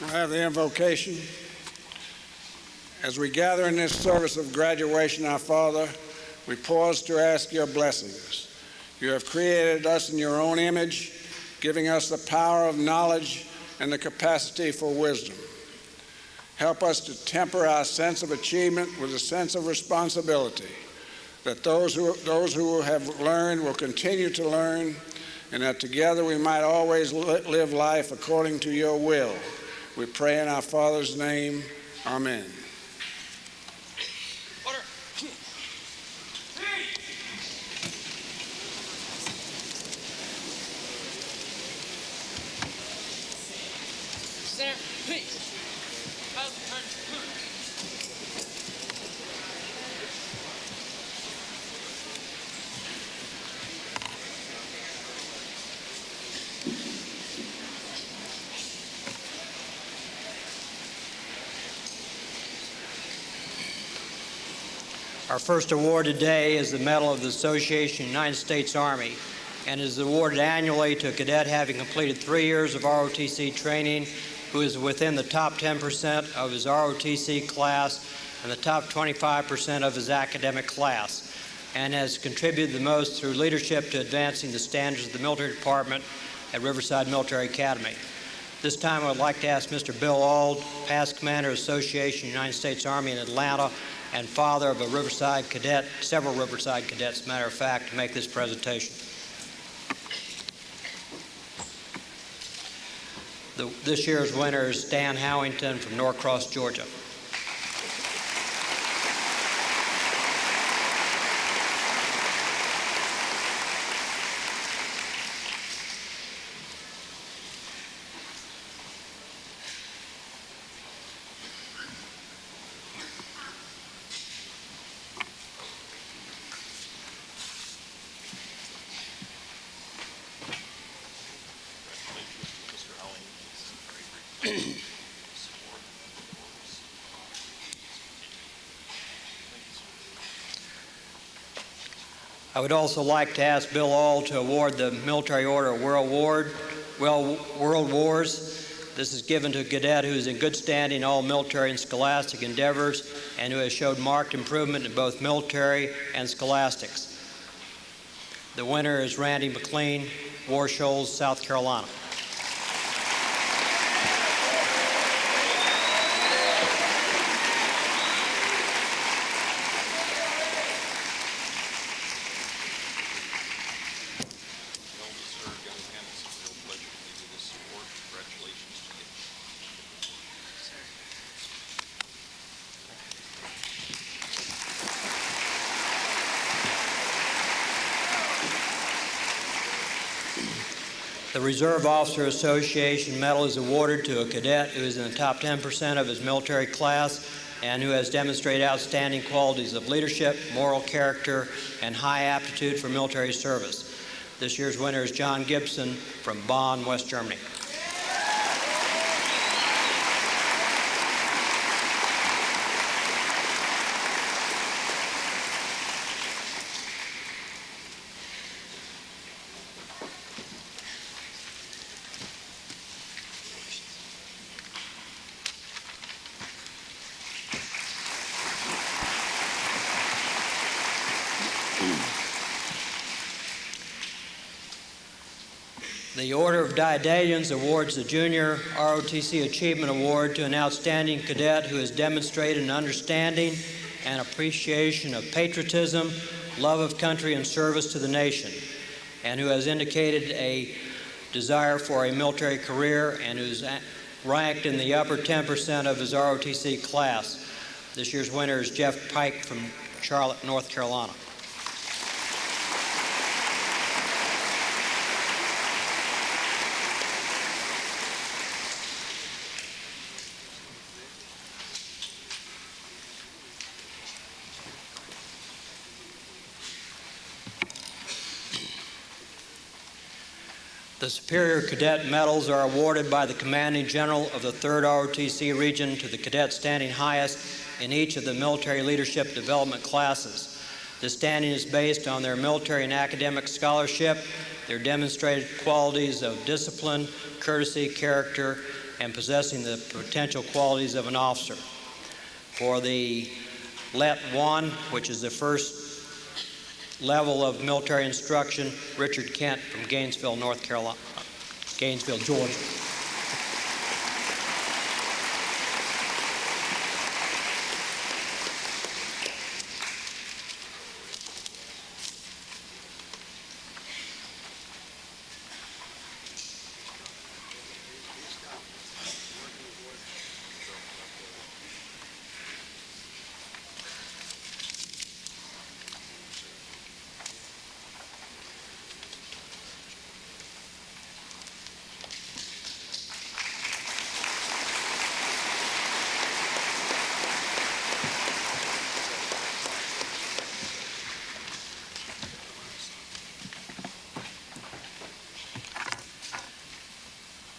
We'll have the invocation. As we gather in this service of graduation, our Father, we pause to ask your blessings. You have created us in your own image, giving us the power of knowledge and the capacity for wisdom. Help us to temper our sense of achievement with a sense of responsibility, that those who have learned will continue to learn, and that together we might always live life according to your will. We pray in our Father's name. Amen. Order. Center, please. Our first award today is the Medal of the Association of the United States Army, and is awarded annually to a cadet having completed 3 years of ROTC training who is within the top 10% of his ROTC class and the top 25% of his academic class, and has contributed the most through leadership to advancing the standards of the military department at Riverside Military Academy. This time I would like to ask Mr. Bill Auld, past commander of the Association of the United States Army in Atlanta and father of a Riverside cadet, several Riverside cadets, as a matter of fact, to make this presentation. This year's winner is Stan Howington from Norcross, Georgia. I would also like to ask Bill Auld to award the Military Order of World Wars. This is given to a cadet who is in good standing in all military and scholastic endeavors and who has showed marked improvement in both military and scholastics. The winner is Randy McLean, War Shoals, South Carolina. The Reserve Officer Association Medal is awarded to a cadet who is in the top 10% of his military class and who has demonstrated outstanding qualities of leadership, moral character, and high aptitude for military service. This year's winner is John Gibson from Bonn, West Germany. The Order of Daedalians awards the Junior ROTC Achievement Award to an outstanding cadet who has demonstrated an understanding and appreciation of patriotism, love of country, and service to the nation, and who has indicated a desire for a military career and who's ranked in the upper 10% of his ROTC class. This year's winner is Jeff Pike from Charlotte, North Carolina. The Superior Cadet Medals are awarded by the Commanding General of the 3rd ROTC Region to the cadet standing highest in each of the military leadership development classes. This standing is based on their military and academic scholarship, their demonstrated qualities of discipline, courtesy, character, and possessing the potential qualities of an officer. For the LET 1, which is the first level of military instruction, Richard Kent from Gainesville, Georgia.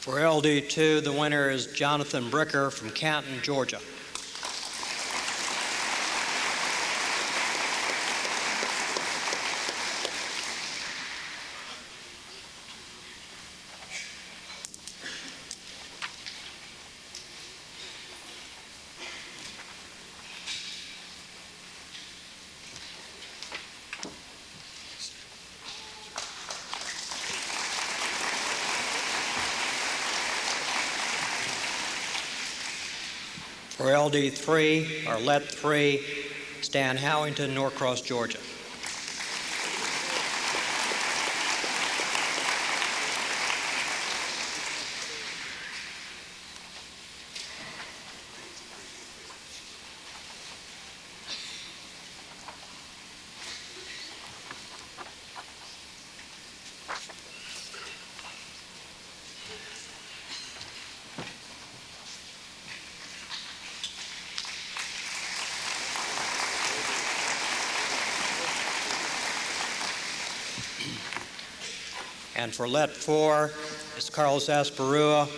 For LD2, the winner is Jonathan Bricker from Canton, Georgia. For LD3, or LET 3, Stan Howington, Norcross, Georgia. And for LET 4 is Carlos Asperua,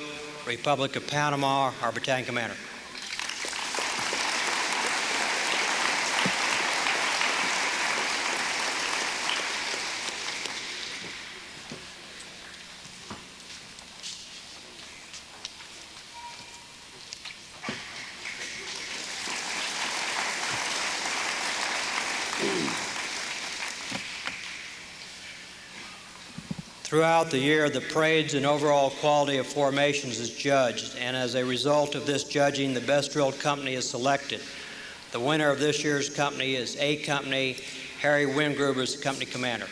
Republic of Panama, our battalion commander. Throughout the year, the parades and overall quality of formations is judged, and as a result of this judging, the best drilled company is selected. The winner of this year's company is A Company. Harry Wingruber is the company commander.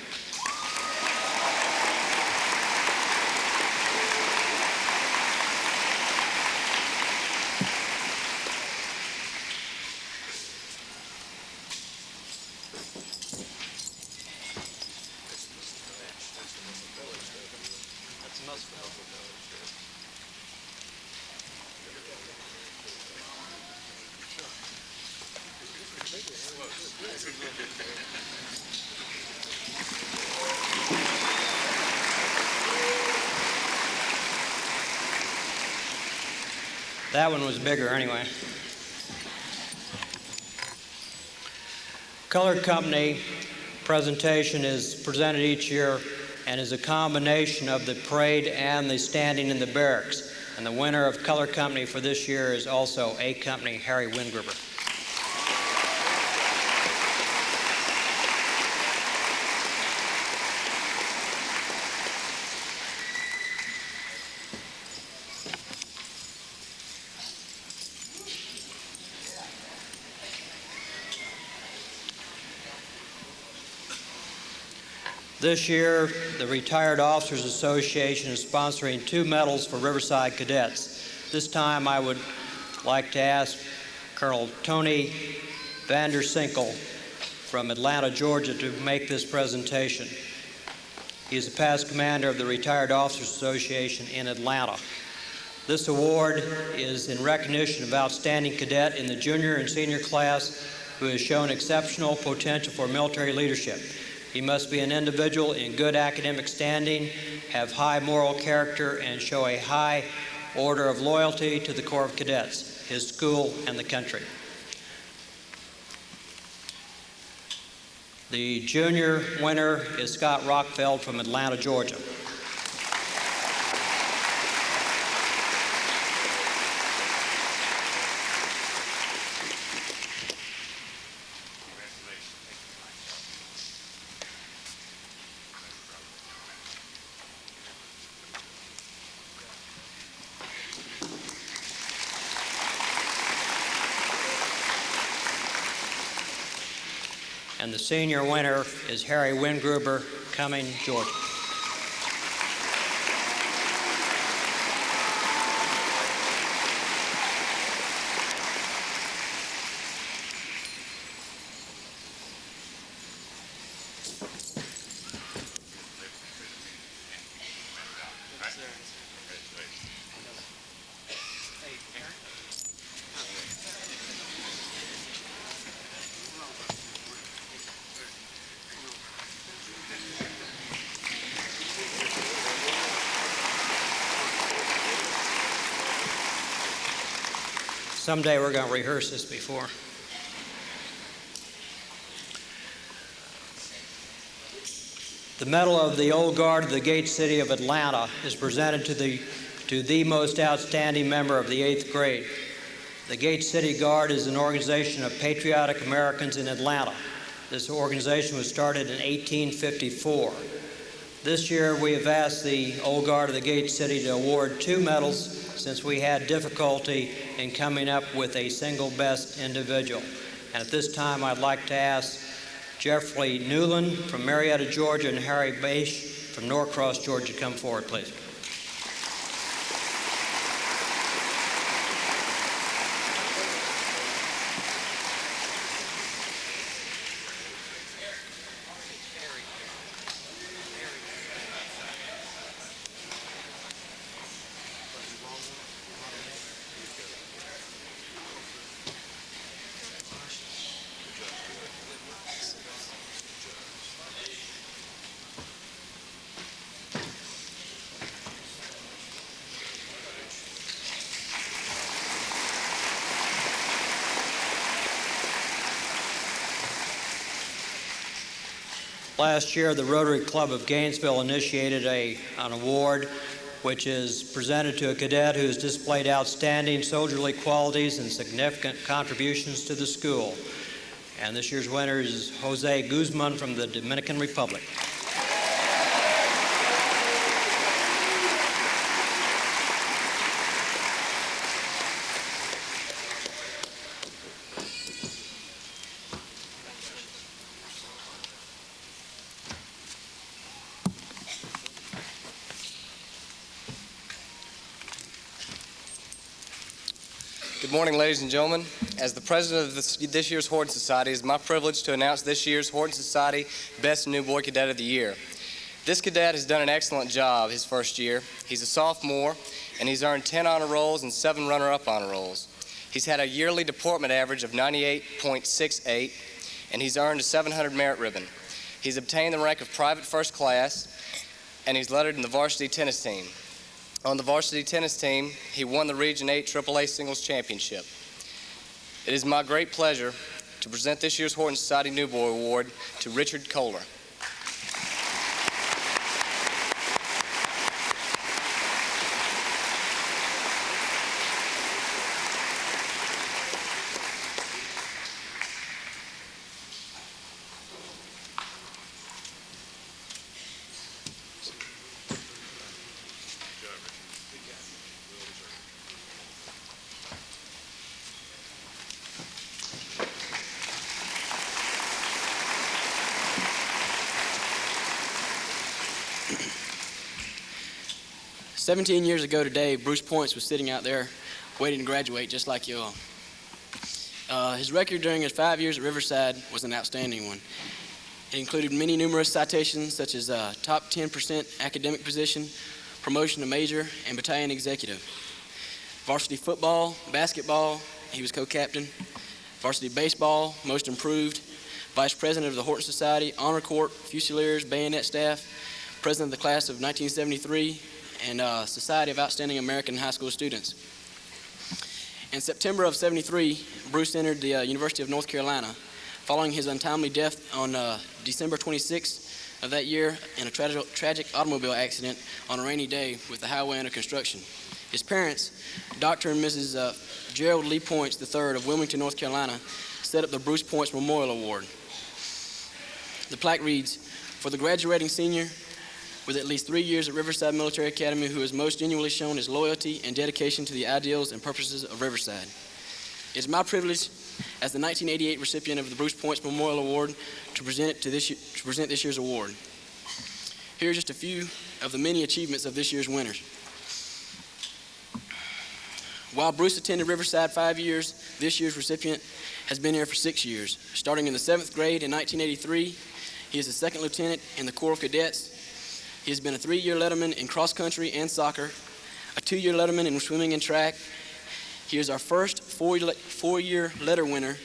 That one was bigger anyway. Colored Company presentation is presented each year and is a combination of the parade and the standing in the barracks. And the winner of Color Company for this year is also A Company, Harry Wingruber. This year, the Retired Officers Association is sponsoring 2 medals for Riverside cadets. This time, I would like to ask Colonel Tony Vandersinkel from Atlanta, Georgia, to make this presentation. He is the past commander of the Retired Officers Association in Atlanta. This award is in recognition of outstanding cadet in the junior and senior class who has shown exceptional potential for military leadership. He must be an individual in good academic standing, have high moral character, and show a high order of loyalty to the Corps of Cadets, his school, and the country. The junior winner is Scott Rockfeld from Atlanta, Georgia. And the senior winner is Harry Wingruber, Cumming, Georgia. Someday we're going to rehearse this before. The Medal of the Old Guard of the Gate City of Atlanta is presented to the most outstanding member of the 8th grade. The Gate City Guard is an organization of patriotic Americans in Atlanta. This organization was started in 1854. This year we have asked the Old Guard of the Gate City to award 2 medals since we had difficulty in coming up with a single best individual. And at this time, I'd like to ask Jeffrey Newland from Marietta, Georgia, and Harry Bache from Norcross, Georgia, to come forward, please. Last year, the Rotary Club of Gainesville initiated an award which is presented to a cadet who has displayed outstanding soldierly qualities and significant contributions to the school. And this year's winner is Jose Guzman from the Dominican Republic. Good morning, ladies and gentlemen. As the president of this year's Horton Society, it is my privilege to announce this year's Horton Society Best New Boy Cadet of the Year. This cadet has done an excellent job his first year. He's a sophomore, and he's earned 10 honor rolls and 7 runner-up honor rolls. He's had a yearly deportment average of 98.68, and he's earned a 700 merit ribbon. He's obtained the rank of private first class, and he's lettered in the varsity tennis team. On the varsity tennis team, he won the Region 8 AAA Singles Championship. It is my great pleasure to present this year's Horton Society New Boy Award to Richard Kohler. "17 years ago today, Bruce Points was sitting out there waiting to graduate just like you all. His record during his 5 years at Riverside was an outstanding one. It included many numerous citations such as top 10% academic position, promotion to major, and battalion executive. Varsity football, basketball, he was co-captain. Varsity baseball, most improved. Vice president of the Horton Society, Honor Corps, Fusiliers, bayonet staff, president of the class of 1973, and Society of Outstanding American High School Students. In September of '73, Bruce entered the University of North Carolina, following his untimely death on December 26th of that year in a tragic automobile accident on a rainy day with the highway under construction. His parents, Dr. and Mrs. Gerald Lee Points III of Wilmington, North Carolina, set up the Bruce Points Memorial Award. The plaque reads, "For the graduating senior with at least 3 years at Riverside Military Academy who has most genuinely shown his loyalty and dedication to the ideals and purposes of Riverside." It's my privilege as the 1988 recipient of the Bruce Points Memorial Award to present this year's award. Here are just a few of the many achievements of this year's winners. While Bruce attended Riverside 5 years, this year's recipient has been here for 6 years. Starting in the 7th grade in 1983, he is a second lieutenant in the Corps of Cadets. He has been a 3-year letterman in cross country and soccer, a 2-year letterman in swimming and track. He is our first 4-year letter winner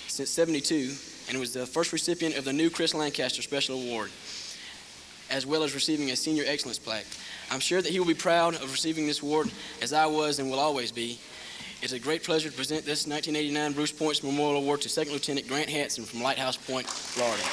since '72, and was the first recipient of the new Chris Lancaster Special Award, as well as receiving a Senior Excellence Plaque. I'm sure that he will be proud of receiving this award, as I was and will always be. It's a great pleasure to present this 1989 Bruce Points Memorial Award to Second Lieutenant Grant Hanson from Lighthouse Point, Florida.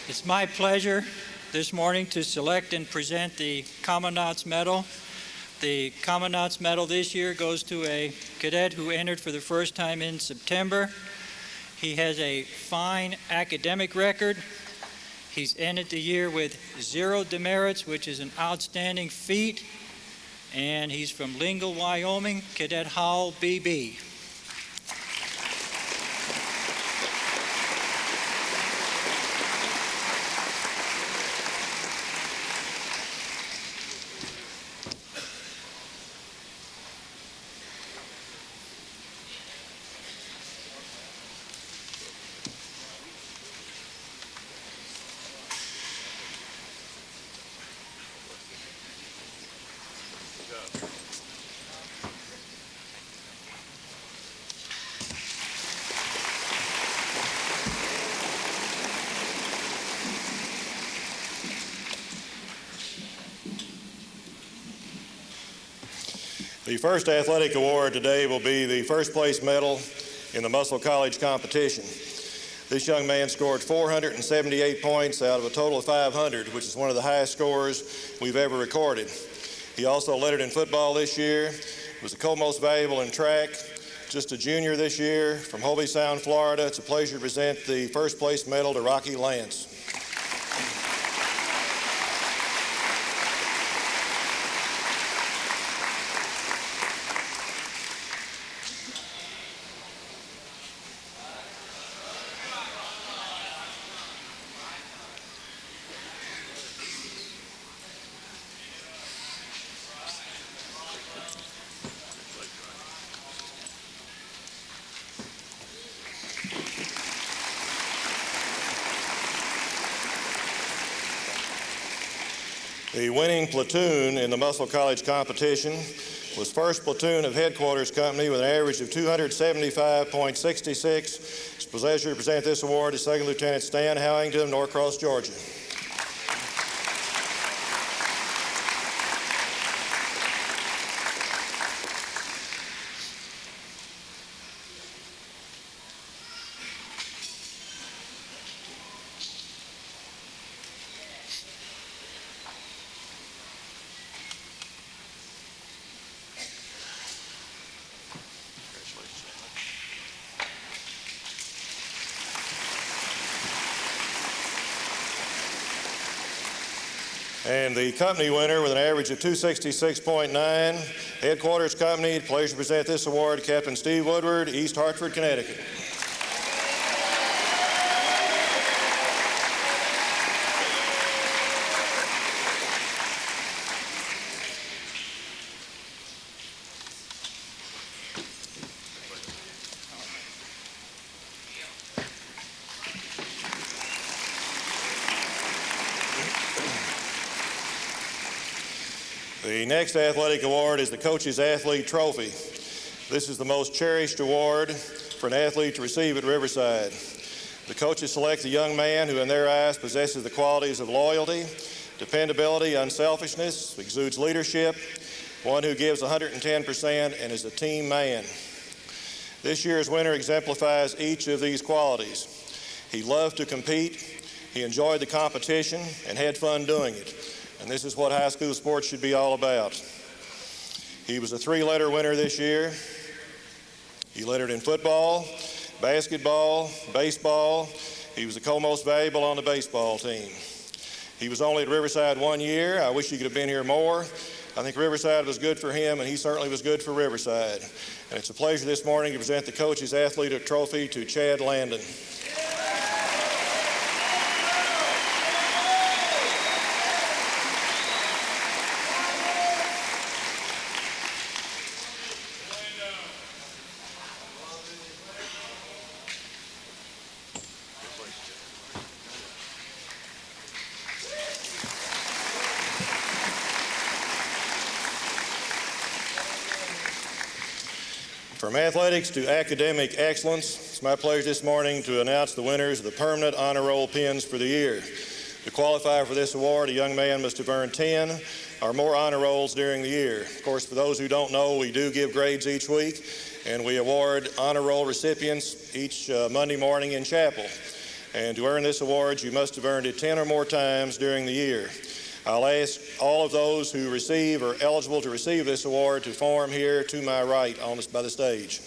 It's my pleasure this morning to select and present the Commandant's Medal. The Commandant's Medal this year goes to a cadet who entered for the first time in September. He has a fine academic record. He's ended the year with 0 demerits, which is an outstanding feat. And he's from Lingle, Wyoming, Cadet Howell, BB. The first athletic award today will be the first place medal in the Muscle College competition. This young man scored 478 points out of a total of 500, which is one of the highest scores we've ever recorded. He also led it in football this year, was the co-most valuable in track, just a junior this year from Hobe Sound, Florida. It's a pleasure to present the first place medal to Rocky Lance. The winning platoon in the Muscle College competition was First Platoon of Headquarters Company with an average of 275.66. It's a pleasure to present this award to Second Lieutenant Stan Howington, Norcross, Georgia. And the company winner with an average of 266.9, Headquarters Company, pleasure to present this award to Captain Steve Woodward, East Hartford, Connecticut. The next athletic award is the Coach's Athlete Trophy. This is the most cherished award for an athlete to receive at Riverside. The coaches select a young man who in their eyes possesses the qualities of loyalty, dependability, unselfishness, exudes leadership, one who gives 110% and is a team man. This year's winner exemplifies each of these qualities. He loved to compete, he enjoyed the competition, and had fun doing it. and this is what high school sports should be all about. He was a 3-letter winner this year. He lettered in football, basketball, baseball. He was the co-most valuable on the baseball team. He was only at Riverside 1 year. I wish he could have been here more. I think Riverside was good for him, and he certainly was good for Riverside. And it's a pleasure this morning to present the Coach's Athlete Trophy to Chad Landon. From athletics to academic excellence, it's my pleasure this morning to announce the winners of the permanent honor roll pins for the year. To qualify for this award, a young man must have earned 10 or more honor rolls during the year. Of course, for those who don't know, we do give grades each week, and we award honor roll recipients each Monday morning in chapel. And to earn this award, you must have earned it 10 or more times during the year. I'll ask all of those who receive or eligible to receive this award to form here to my right by the stage.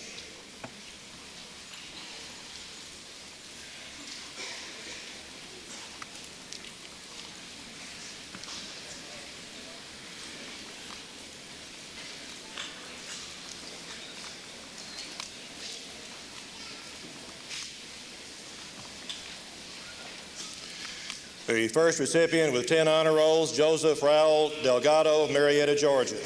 The first recipient with 10 honor rolls, Joseph Raul Delgado of Marietta, Georgia.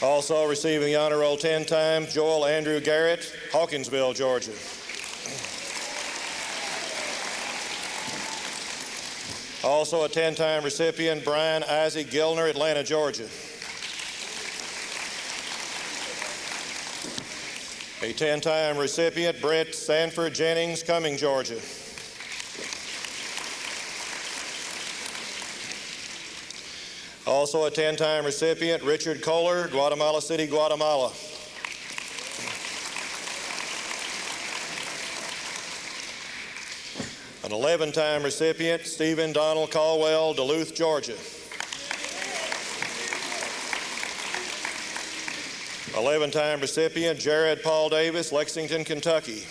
Also receiving the honor roll 10 times, Joel Andrew Garrett, Hawkinsville, Georgia. Also a 10-time recipient, Brian Isaac Gilner, Atlanta, Georgia. A 10-time recipient, Brett Sanford Jennings, Cumming, Georgia. Also a 10-time recipient, Richard Kohler, Guatemala City, Guatemala. An 11-time recipient, Stephen Donald Caldwell, Duluth, Georgia. 11-time recipient, Jared Paul Davis, Lexington, Kentucky.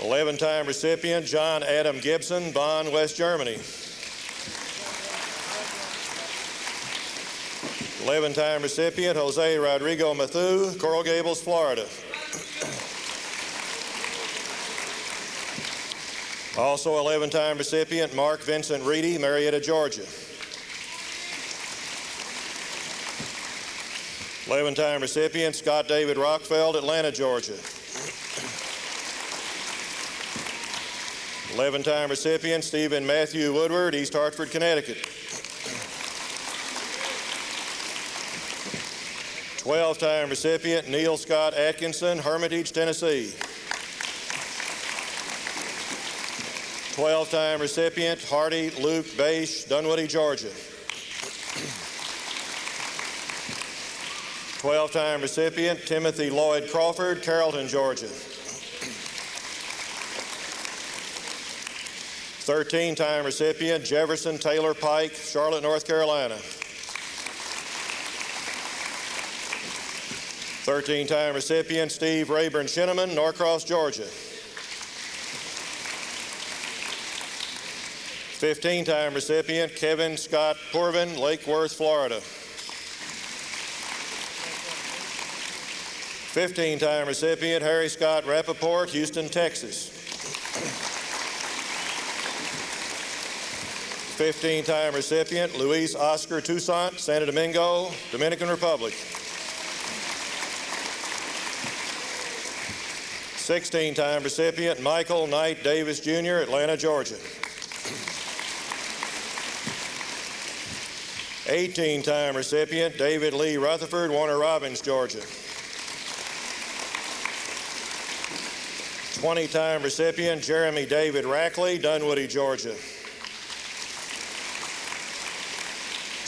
11-time recipient, John Adam Gibson, Bonn, West Germany. 11-time recipient, Jose Rodrigo Mathieu, Coral Gables, Florida. Also 11-time recipient, Mark Vincent Reedy, Marietta, Georgia. 11-time recipient, Scott David Rockfeld, Atlanta, Georgia. 11-time recipient, Stephen Matthew Woodward, East Hartford, Connecticut. 12-time recipient, Neil Scott Atkinson, Hermitage, Tennessee. 12-time recipient, Hardy Luke Bache, Dunwoody, Georgia. 12-time recipient, Timothy Lloyd Crawford, Carrollton, Georgia. 13-time recipient, Jefferson Taylor Pike, Charlotte, North Carolina. 13-time recipient, Steve Rayburn Shinneman, Norcross, Georgia. 15-time recipient, Kevin Scott Purvin, Lake Worth, Florida. 15-time recipient, Harry Scott Rappaport, Houston, Texas. 15-time recipient, Luis Oscar Toussaint, Santo Domingo, Dominican Republic. 16-time recipient, Michael Knight Davis, Jr., Atlanta, Georgia. 18-time recipient, David Lee Rutherford, Warner Robins, Georgia. 20-time recipient, Jeremy David Rackley, Dunwoody, Georgia.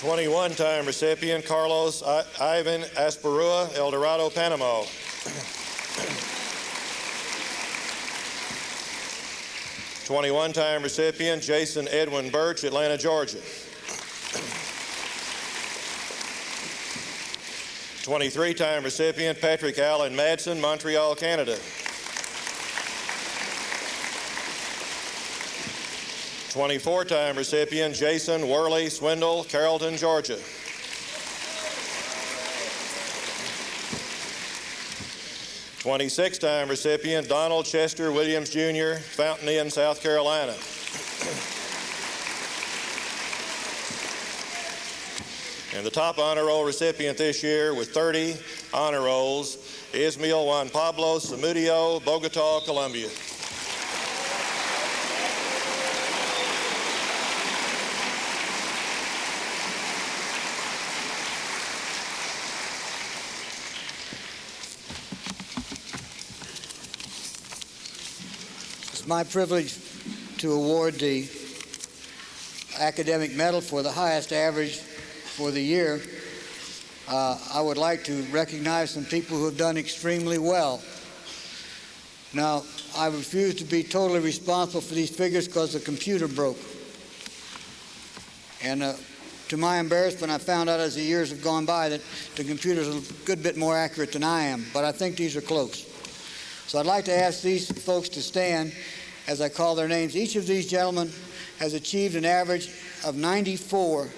21-time recipient Carlos Ivan Asperua, El Dorado, Panama. 21-time recipient Jason Edwin Birch, Atlanta, Georgia. 23-time recipient Patrick Allen Madsen, Montreal, Canada. 24-time recipient Jason Worley Swindle, Carrollton, Georgia. 26-time recipient Donald Chester Williams, Jr., Fountain Inn, South Carolina. And the top honor roll recipient this year with 30 honor rolls, Ismael Juan Pablo Zamudio, Bogota, Colombia. It's my privilege to award the academic medal for the highest average for the year. I would like to recognize some people who have done extremely well. Now, I refuse to be totally responsible for these figures because the computer broke. And to my embarrassment, I found out as the years have gone by that the computer's a good bit more accurate than I am, but I think these are close. So I'd like to ask these folks to stand as I call their names. Each of these gentlemen has achieved an average of 94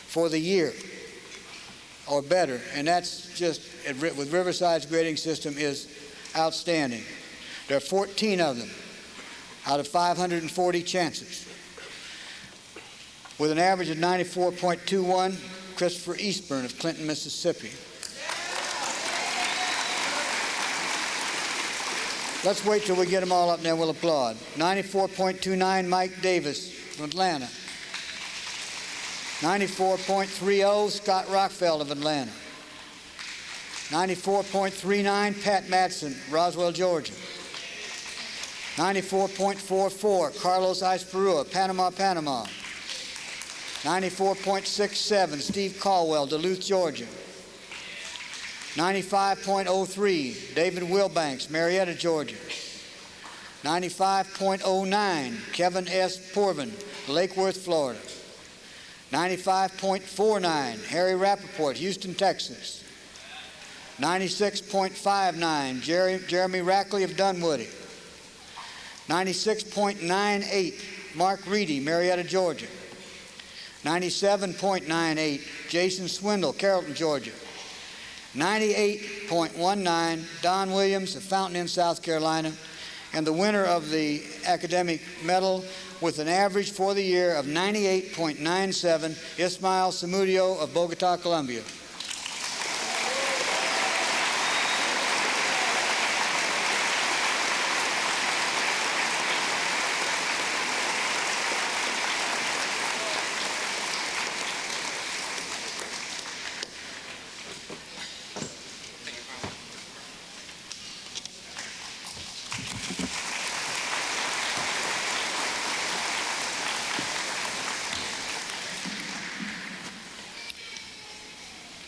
for the year or better, and that's just, with Riverside's grading system, is outstanding. There are 14 of them out of 540 chances. With an average of 94.21, Christopher Eastburn of Clinton, Mississippi. Let's wait till we get them all up and then we'll applaud. 94.29, Mike Davis from Atlanta. 94.30, Scott Rockfeld of Atlanta. 94.39, Pat Madsen, Roswell, Georgia. 94.44, Carlos Asperua, Panama, Panama. 94.67, Steve Caldwell, Duluth, Georgia. 95.03, David Wilbanks, Marietta, Georgia. 95.09, Kevin S. Porvin, Lake Worth, Florida. 95.49, Harry Rappaport, Houston, Texas. 96.59, Jeremy Rackley of Dunwoody. 96.98, Mark Reedy, Marietta, Georgia. 97.98, Jason Swindle, Carrollton, Georgia. 98.19, Don Williams of Fountain Inn, South Carolina. And the winner of the academic medal with an average for the year of 98.97, Ismael Zamudio of Bogota, Colombia.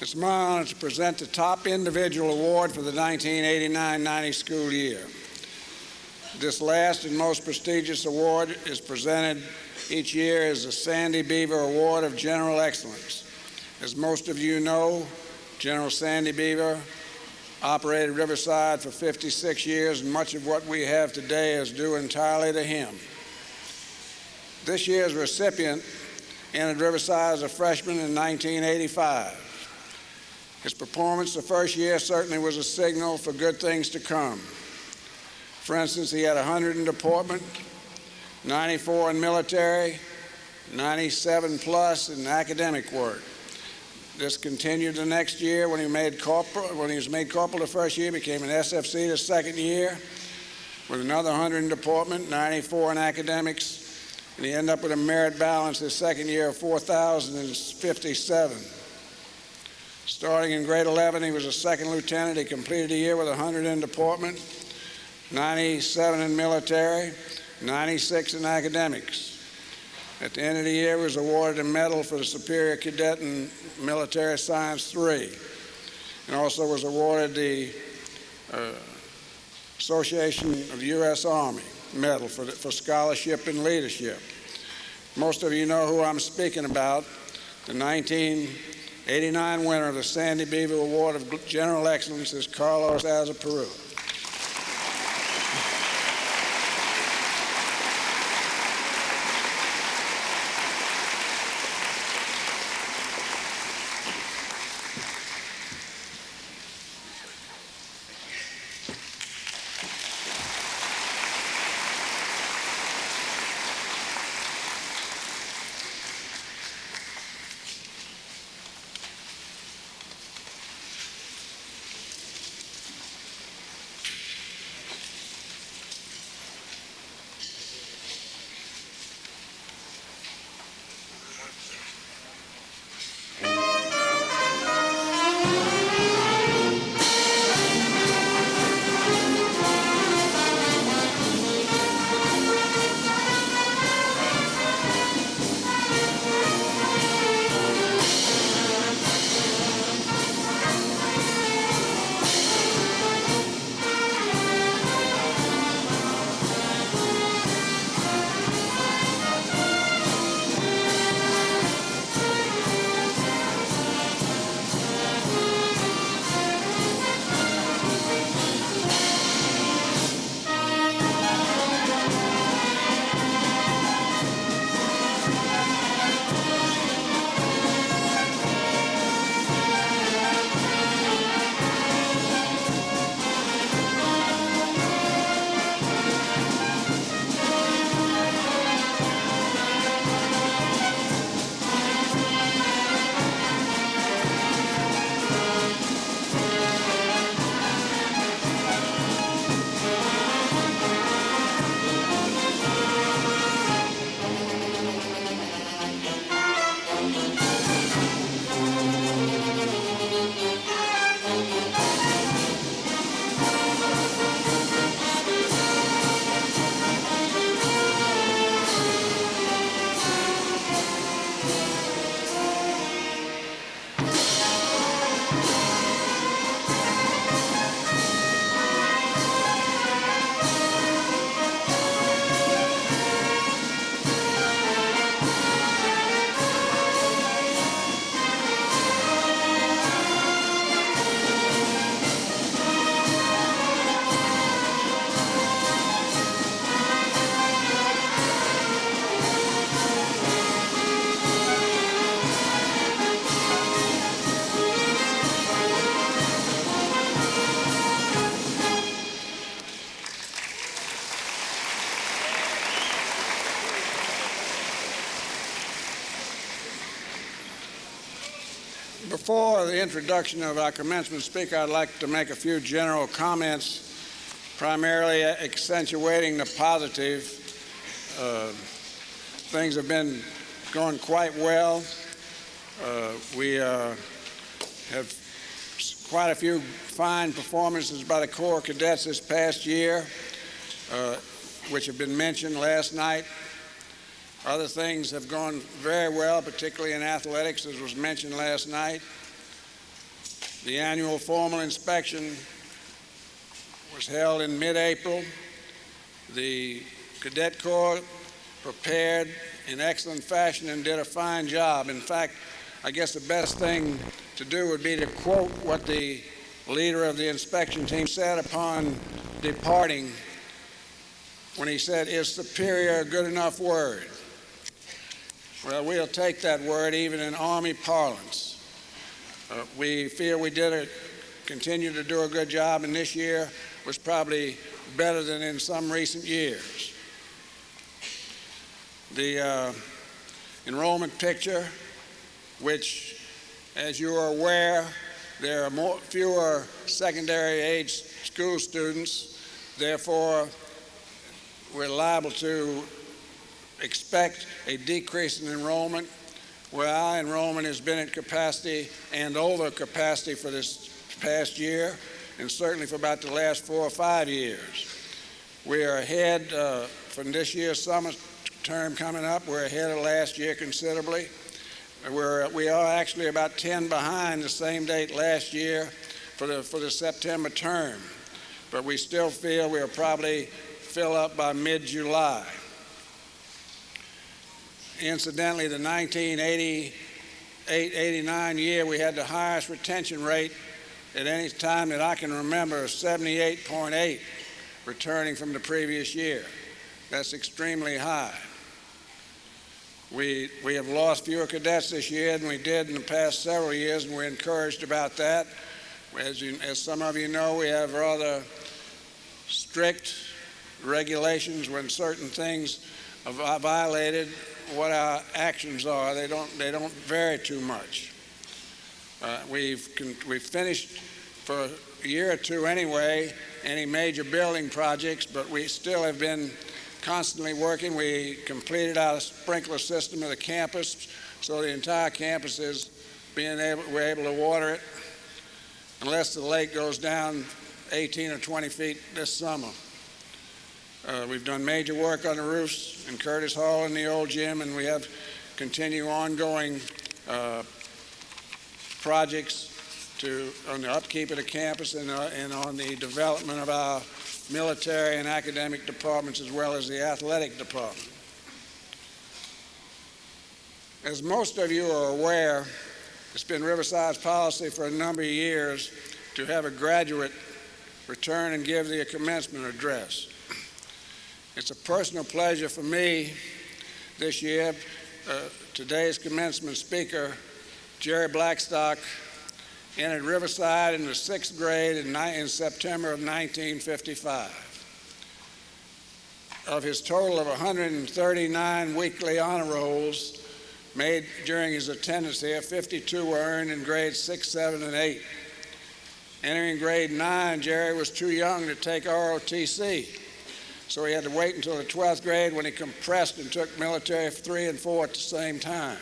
It's my honor to present the top individual award for the 1989-90 school year. This last and most prestigious award is presented each year as the Sandy Beaver Award of General Excellence. As most of you know, General Sandy Beaver operated Riverside for 56 years, and much of what we have today is due entirely to him. This year's recipient entered Riverside as a freshman in 1985. His performance the first year certainly was a signal for good things to come. For instance, he had 100 in deportment, 94 in military, 97 plus in academic work. This continued the next year when he was made corporal the first year, became an SFC the second year, with another 100 in deportment, 94 in academics, and he ended up with a merit balance his second year of 4,057. Starting in grade 11, he was a second lieutenant. He completed the year with 100 in deportment, 97 in military, 96 in academics. At the end of the year, he was awarded a medal for the Superior Cadet in Military Science 3, and also was awarded the Association of the U.S. Army Medal for scholarship and leadership. Most of you know who I'm speaking about, the 1989 winner of the Sandy Beaver Award of General Excellence is Carlos Azaparua. Before the introduction of our commencement speaker, I'd like to make a few general comments, primarily accentuating the positive. Things have been going quite well. We have quite a few fine performances by the Corps cadets this past year, which have been mentioned last night. Other things have gone very well, particularly in athletics, as was mentioned last night. The annual formal inspection was held in mid-April. The Cadet Corps prepared in excellent fashion and did a fine job. In fact, I guess the best thing to do would be to quote what the leader of the inspection team said upon departing when he said, "Is superior a good enough word?" Well, we'll take that word even in Army parlance. We feel we continue to do a good job, and this year was probably better than in some recent years. The enrollment picture, which, as you are aware, there are fewer secondary age school students, therefore we're liable to expect a decrease in enrollment, where our enrollment has been at capacity and over capacity for this past year, and certainly for about the last 4 or 5 years. We are ahead from this year's summer term coming up. We're ahead of last year considerably. We are actually about 10 behind the same date last year for the September term, but we still feel we'll probably fill up by mid-July. Incidentally, the 1988-89 year, we had the highest retention rate at any time that I can remember, 78.8, returning from the previous year. That's extremely high. We have lost fewer cadets this year than we did in the past several years, and we're encouraged about that. As some of you know, we have rather strict regulations when certain things are violated, what our actions are. They don't vary too much. We've finished for a year or two anyway any major building projects, but we still have been constantly working. We completed our sprinkler system of the campus, so the entire campus is we're able to water it unless the lake goes down 18 or 20 feet this summer. We've done major work on the roofs in Curtis Hall and the old gym, and we have continued ongoing projects on the upkeep of the campus and on the development of our military and academic departments, as well as the athletic department. As most of you are aware, it's been Riverside's policy for a number of years to have a graduate return and give the commencement address. It's a personal pleasure for me this year. Today's commencement speaker, Jerry Blackstock, entered Riverside in the 6th grade in September of 1955. Of his total of 139 weekly honor rolls made during his attendance here, 52 were earned in grades 6, 7, and 8. Entering grade 9, Jerry was too young to take ROTC, so he had to wait until the 12th grade when he compressed and took military 3 and 4 at the same time.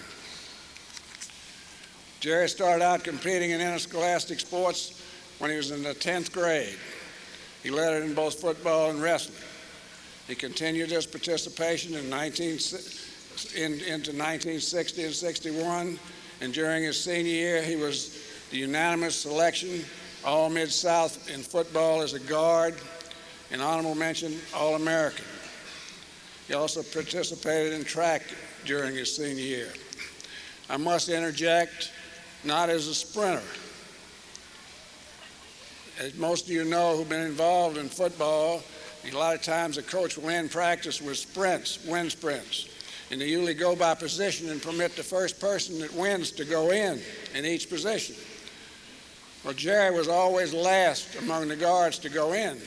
Jerry started out competing in interscholastic sports when he was in the 10th grade. He led it in both football and wrestling. He continued his participation into 1960 and 61, and during his senior year, he was the unanimous selection All Mid-South in football as a guard, and honorable mention All-American. He also participated in track during his senior year. I must interject, not as a sprinter. As most of you know who've been involved in football, a lot of times a coach will end practice with wind sprints. And they usually go by position and permit the first person that wins to go in each position. Well, Jerry was always last among the guards to go in.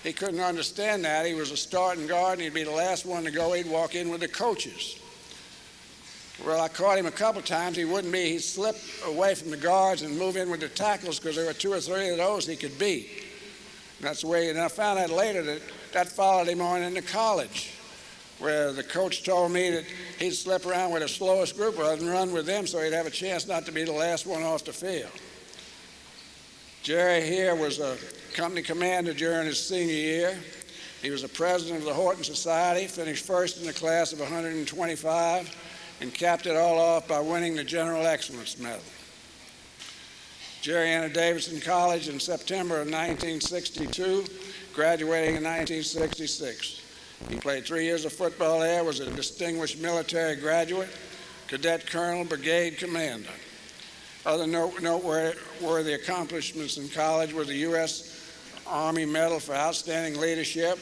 He couldn't understand that. He was a starting guard, and he'd be the last one to go. He'd walk in with the coaches. Well, I caught him a couple times. He'd slip away from the guards and move in with the tackles because there were 2 or 3 of those he could beat. And that's the way, and I found out later that followed him on into college, where the coach told me that he'd slip around with the slowest group rather than run with them so he'd have a chance not to be the last one off the field. Jerry here was a company commander during his senior year. He was the president of the Horton Society, finished first in the class of 125, and capped it all off by winning the General Excellence Medal. Jerry entered Davidson College in September of 1962, graduating in 1966. He played 3 years of football there, was a distinguished military graduate, cadet colonel, brigade commander. Other noteworthy accomplishments in college were the U.S. Army Medal for Outstanding Leadership,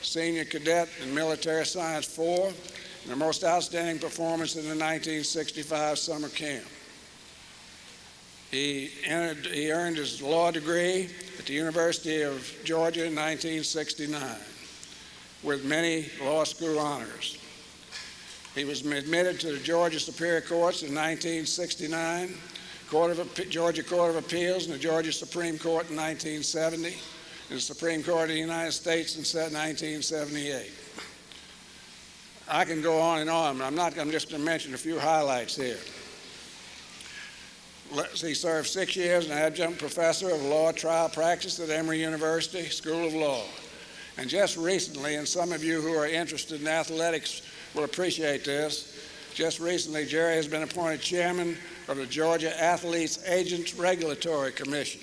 Senior Cadet in Military Science 4, and the most outstanding performance in the 1965 summer camp. He earned his law degree at the University of Georgia in 1969 with many law school honors. He was admitted to the Georgia Superior Courts in 1969, Georgia Court of Appeals, and the Georgia Supreme Court in 1970, and the Supreme Court of the United States in 1978. I can go on and on, but I'm just going to mention a few highlights here. He served 6 years as an adjunct professor of law trial practice at Emory University School of Law. And just recently, and some of you who are interested in athletics will appreciate this. Just recently, Jerry has been appointed chairman of the Georgia Athletes Agents Regulatory Commission.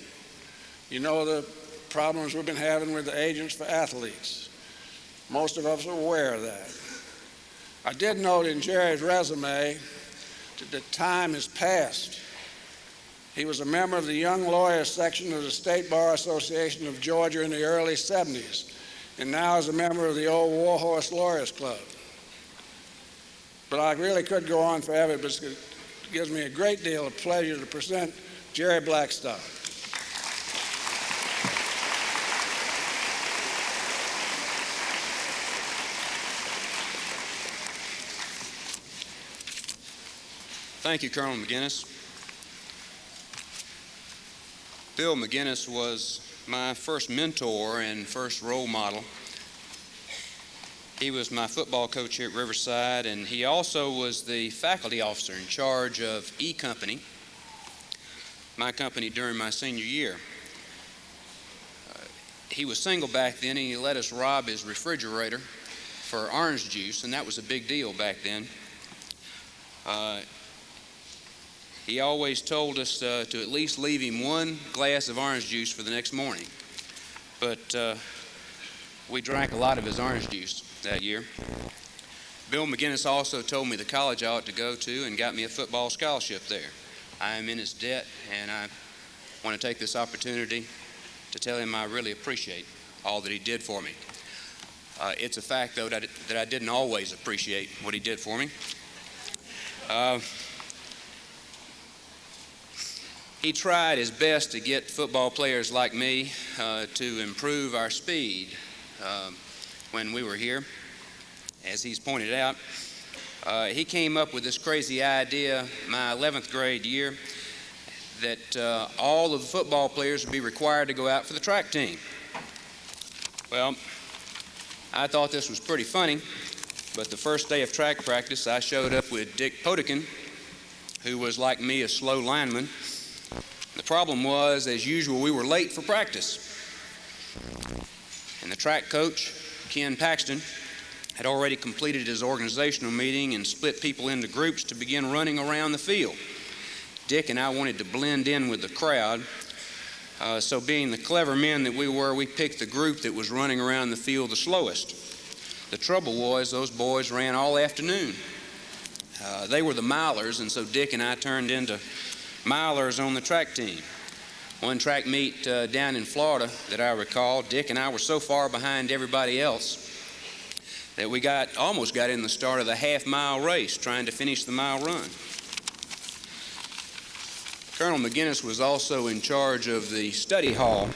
You know the problems we've been having with the agents for athletes. Most of us are aware of that. I did note in Jerry's resume that time has passed. He was a member of the Young Lawyers section of the State Bar Association of Georgia in the early 70s, and now is a member of the Old Warhorse Lawyers Club. But I really could go on forever, but it gives me a great deal of pleasure to present Jerry Blackstock. Thank you, Colonel McGinnis. Bill McGinnis was my first mentor and first role model. He was my football coach here at Riverside, and he also was the faculty officer in charge of E Company, my company during my senior year. He was single back then, and he let us rob his refrigerator for orange juice, and that was a big deal back then. He always told us to at least leave him one glass of orange juice for the next morning. But we drank a lot of his orange juice that year. Bill McGinnis also told me the college I ought to go to and got me a football scholarship there. I am in his debt, and I want to take this opportunity to tell him I really appreciate all that he did for me. It's a fact, though, that I didn't always appreciate what he did for me. He tried his best to get football players like me to improve our speed when we were here. As he's pointed out, he came up with this crazy idea my 11th grade year that all of the football players would be required to go out for the track team. Well, I thought this was pretty funny, but the first day of track practice, I showed up with Dick Potikin, who was like me, a slow lineman. The problem was, as usual, we were late for practice. And the track coach, Ken Paxton, had already completed his organizational meeting and split people into groups to begin running around the field. Dick and I wanted to blend in with the crowd, so being the clever men that we were, we picked the group that was running around the field the slowest. The trouble was those boys ran all afternoon. They were the milers, and so Dick and I turned into milers on the track team. One track meet down in Florida that I recall, Dick and I were so far behind everybody else that we almost got in the start of the half-mile race trying to finish the mile run. Colonel McGinnis was also in charge of the study hall.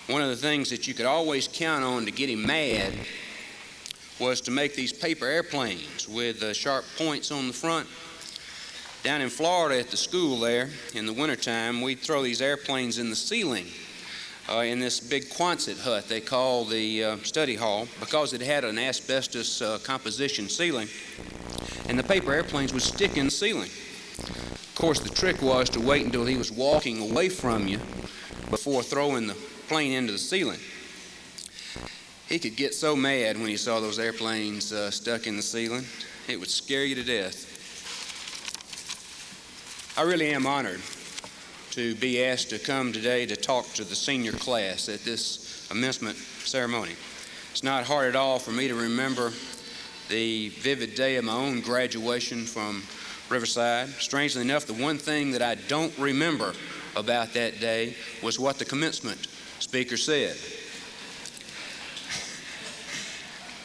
One of the things that you could always count on to get him mad was to make these paper airplanes with sharp points on the front. Down in Florida at the school there, in the wintertime, we'd throw these airplanes in the ceiling in this big Quonset hut they call the study hall, because it had an asbestos composition ceiling, and the paper airplanes would stick in the ceiling. Of course, the trick was to wait until he was walking away from you before throwing the plane into the ceiling. He could get so mad when he saw those airplanes stuck in the ceiling, it would scare you to death. I really am honored to be asked to come today to talk to the senior class at this commencement ceremony. It's not hard at all for me to remember the vivid day of my own graduation from Riverside. Strangely enough, the one thing that I don't remember about that day was what the commencement speaker said.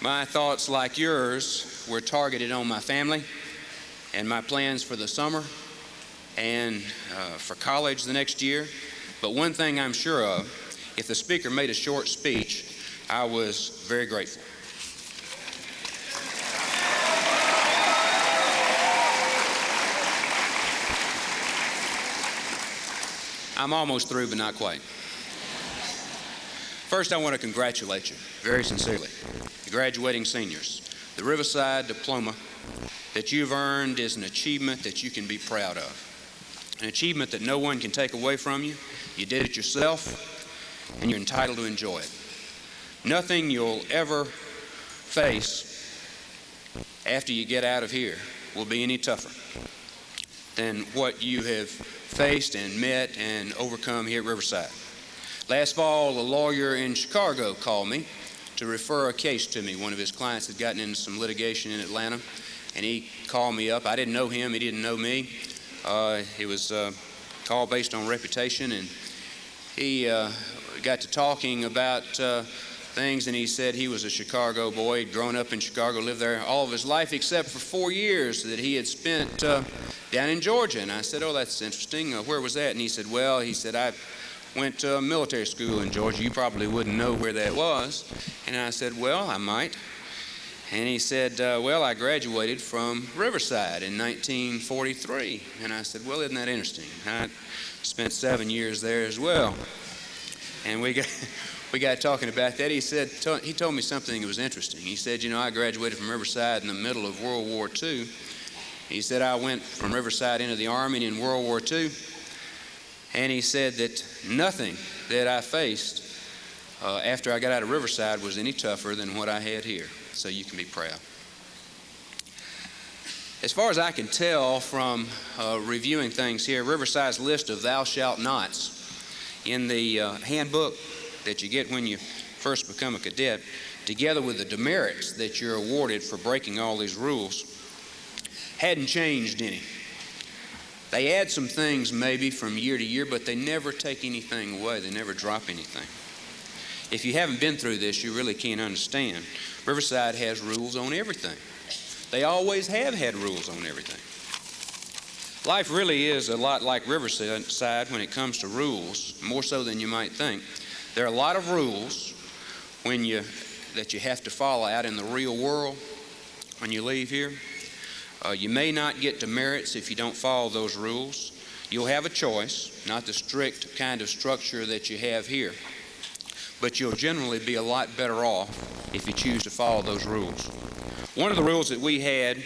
My thoughts, like yours, were targeted on my family and my plans for the summer and for college the next year. But one thing I'm sure of, if the speaker made a short speech, I was very grateful. I'm almost through, but not quite. First, I want to congratulate you very sincerely, the graduating seniors. The Riverside diploma that you've earned is an achievement that you can be proud of. An achievement that no one can take away from you. You did it yourself, and you're entitled to enjoy it. Nothing you'll ever face after you get out of here will be any tougher than what you have faced and met and overcome here at Riverside. Last fall, a lawyer in Chicago called me to refer a case to me. One of his clients had gotten into some litigation in Atlanta, and he called me up. I didn't know him. He didn't know me. It was a call based on reputation, and he got to talking about things, and he said he was a Chicago boy. He'd grown up in Chicago, lived there all of his life except for 4 years that he had spent down in Georgia. And I said, oh, that's interesting. Where was that? And he said, well, I went to military school in Georgia. You probably wouldn't know where that was. And I said, well, I might. And he said, well, I graduated from Riverside in 1943. And I said, well, isn't that interesting? I spent 7 years there as well. And we got talking about that. He told me something that was interesting. He said, I graduated from Riverside in the middle of World War II. He said, I went from Riverside into the Army in World War II. And he said that nothing that I faced after I got out of Riverside was any tougher than what I had here. So you can be proud. As far as I can tell from reviewing things here, Riverside's list of thou shalt nots in the handbook that you get when you first become a cadet, together with the demerits that you're awarded for breaking all these rules, hadn't changed any. They add some things maybe from year to year, but they never take anything away. They never drop anything. If you haven't been through this, you really can't understand. Riverside has rules on everything. They always have had rules on everything. Life really is a lot like Riverside when it comes to rules, more so than you might think. There are a lot of rules that you have to follow out in the real world when you leave here. You may not get demerits if you don't follow those rules. You'll have a choice, not the strict kind of structure that you have here, but you'll generally be a lot better off if you choose to follow those rules. One of the rules that we had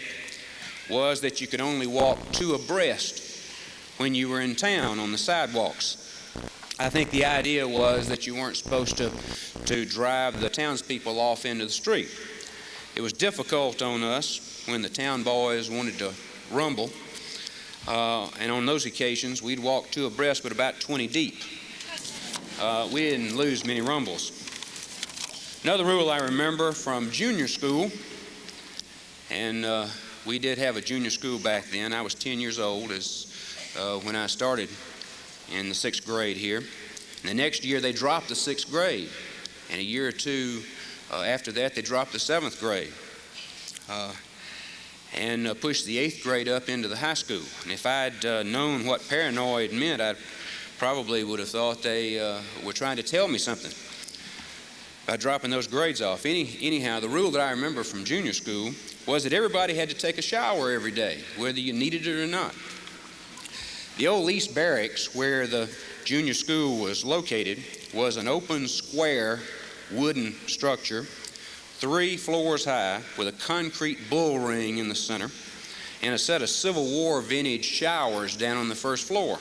was that you could only walk two abreast when you were in town on the sidewalks. I think the idea was that you weren't supposed to drive the townspeople off into the street. It was difficult on us when the town boys wanted to rumble, and on those occasions we'd walk two abreast but about 20 deep. We didn't lose many rumbles. Another rule I remember from junior school, and we did have a junior school back then. I was 10 years old when I started in the 6th grade here. And the next year they dropped the 6th grade, and a year or two after that they dropped the 7th grade and pushed the 8th grade up into the high school. And if I'd known what paranoid meant, I probably would have thought they were trying to tell me something by dropping those grades off. Anyhow, the rule that I remember from junior school was that everybody had to take a shower every day, whether you needed it or not. The old East Barracks, where the junior school was located, was an open, square, wooden structure, 3 floors high, with a concrete bull ring in the center, and a set of Civil War vintage showers down on the first floor.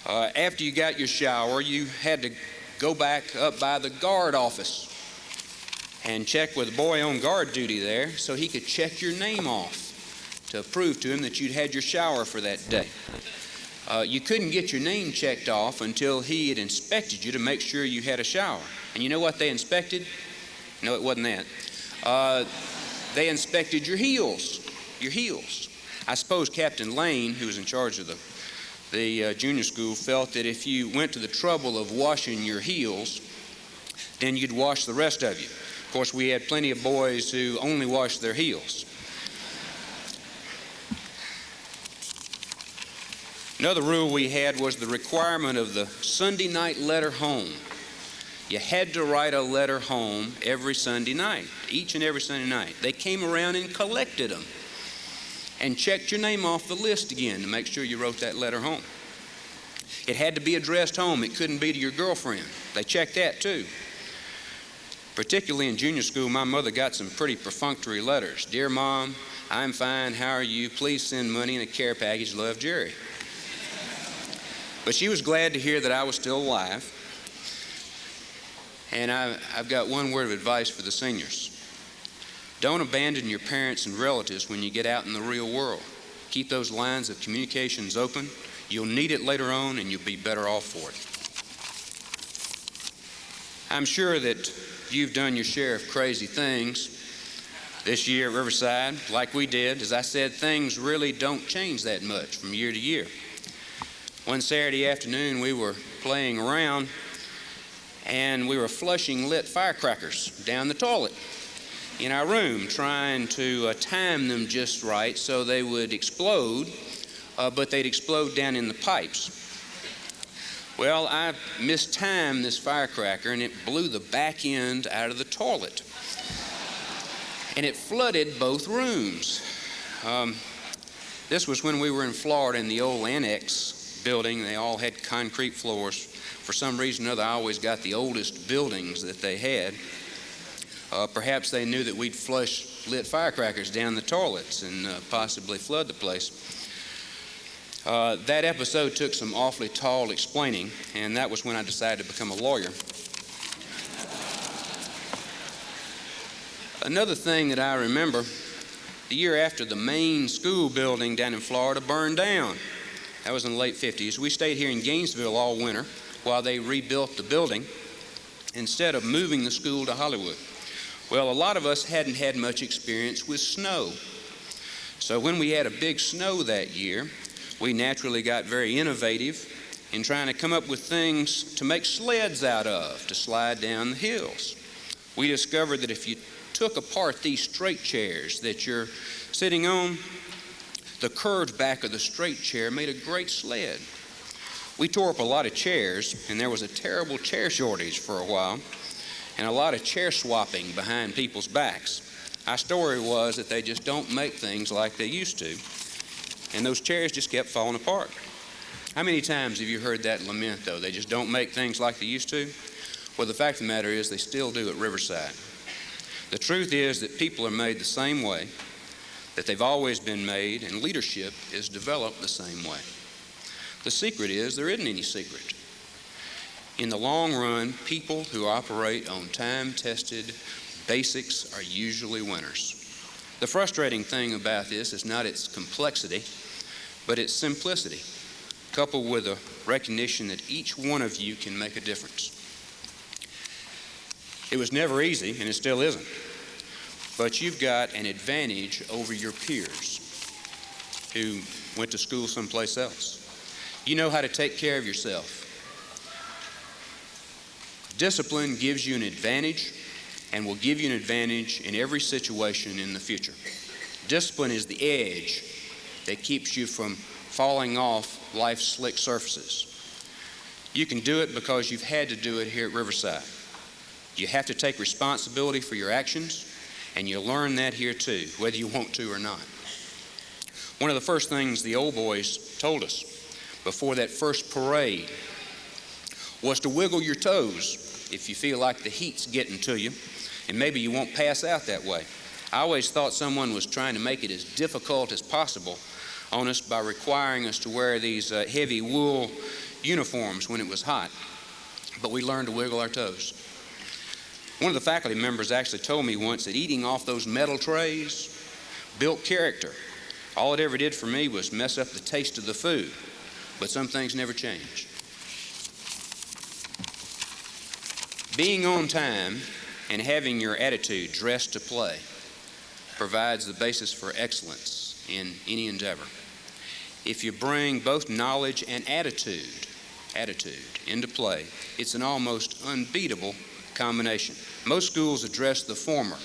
After you got your shower, you had to go back up by the guard office and check with the boy on guard duty there so he could check your name off to prove to him that you'd had your shower for that day. You couldn't get your name checked off until he had inspected you to make sure you had a shower. And you know what they inspected? No, it wasn't that. They inspected your heels. I suppose Captain Lane, who was in charge of the junior school, felt that if you went to the trouble of washing your heels, then you'd wash the rest of you. Of course, we had plenty of boys who only washed their heels. Another rule we had was the requirement of the Sunday night letter home. You had to write a letter home every Sunday night, each and every Sunday night. They came around and collected them and checked your name off the list again to make sure you wrote that letter home. It had to be addressed home. It couldn't be to your girlfriend. They checked that too. Particularly in junior school, my mother got some pretty perfunctory letters. Dear Mom, I'm fine. How are you? Please send money in a care package. Love, Jerry. But she was glad to hear that I was still alive. And I've got one word of advice for the seniors. Don't abandon your parents and relatives when you get out in the real world. Keep those lines of communications open. You'll need it later on, and you'll be better off for it. I'm sure that you've done your share of crazy things this year at Riverside, like we did. As I said, things really don't change that much from year to year. One Saturday afternoon, we were playing around, and we were flushing lit firecrackers down the toilet in our room, trying to time them just right so they would explode, but they'd explode down in the pipes. Well, I mistimed this firecracker, and it blew the back end out of the toilet. And it flooded both rooms. This was when we were in Florida in the old annex building. They all had concrete floors. For some reason or other, I always got the oldest buildings that they had. Perhaps they knew that we'd flush lit firecrackers down the toilets and possibly flood the place. That episode took some awfully tall explaining, and that was when I decided to become a lawyer. Another thing that I remember, the year after the main school building down in Florida burned down. That was in the late 50s. We stayed here in Gainesville all winter while they rebuilt the building instead of moving the school to Hollywood. Well, a lot of us hadn't had much experience with snow. So when we had a big snow that year, we naturally got very innovative in trying to come up with things to make sleds out of, to slide down the hills. We discovered that if you took apart these straight chairs that you're sitting on, the curved back of the straight chair made a great sled. We tore up a lot of chairs, and there was a terrible chair shortage for a while, and a lot of chair swapping behind people's backs. Our story was that they just don't make things like they used to, and those chairs just kept falling apart. How many times have you heard that lament, though? They just don't make things like they used to? Well, the fact of the matter is they still do at Riverside. The truth is that people are made the same way, that they've always been made, and leadership is developed the same way. The secret is there isn't any secret. In the long run, people who operate on time-tested basics are usually winners. The frustrating thing about this is not its complexity, but its simplicity, coupled with a recognition that each one of you can make a difference. It was never easy, and it still isn't, but you've got an advantage over your peers who went to school someplace else. You know how to take care of yourself. Discipline gives you an advantage and will give you an advantage in every situation in the future. Discipline is the edge that keeps you from falling off life's slick surfaces. You can do it because you've had to do it here at Riverside. You have to take responsibility for your actions, and you learn that here too, whether you want to or not. One of the first things the old boys told us before that first parade was to wiggle your toes if you feel like the heat's getting to you, and maybe you won't pass out that way. I always thought someone was trying to make it as difficult as possible on us by requiring us to wear these heavy wool uniforms when it was hot, but we learned to wiggle our toes. One of the faculty members actually told me once that eating off those metal trays built character. All it ever did for me was mess up the taste of the food, but some things never change. Being on time and having your attitude dressed to play provides the basis for excellence in any endeavor. If you bring both knowledge and attitude into play, it's an almost unbeatable combination. Most schools address the former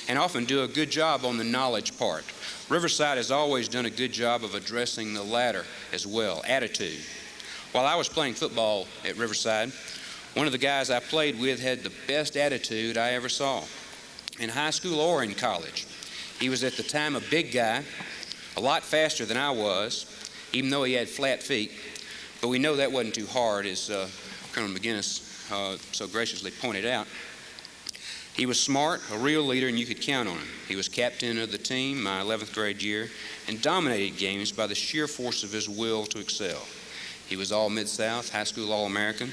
and often do a good job on the knowledge part. Riverside has always done a good job of addressing the latter as well, attitude. While I was playing football at Riverside, one of the guys I played with had the best attitude I ever saw, in high school or in college. He was at the time a big guy, a lot faster than I was, even though he had flat feet. But we know that wasn't too hard, as Colonel McGinnis so graciously pointed out. He was smart, a real leader, and you could count on him. He was captain of the team my 11th grade year and dominated games by the sheer force of his will to excel. He was all Mid-South, high school All-American,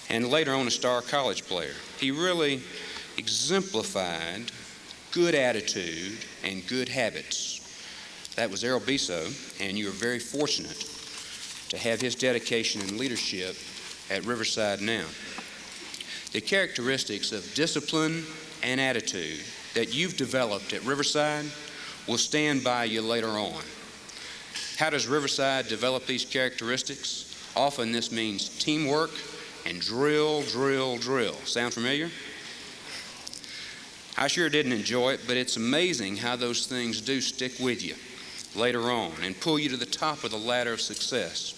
and later on a star college player. He really exemplified good attitude and good habits. That was Errol Biso, and you are very fortunate to have his dedication and leadership at Riverside now. The characteristics of discipline and attitude that you've developed at Riverside will stand by you later on. How does Riverside develop these characteristics? Often this means teamwork and drill, drill, drill. Sound familiar? I sure didn't enjoy it, but it's amazing how those things do stick with you later on and pull you to the top of the ladder of success.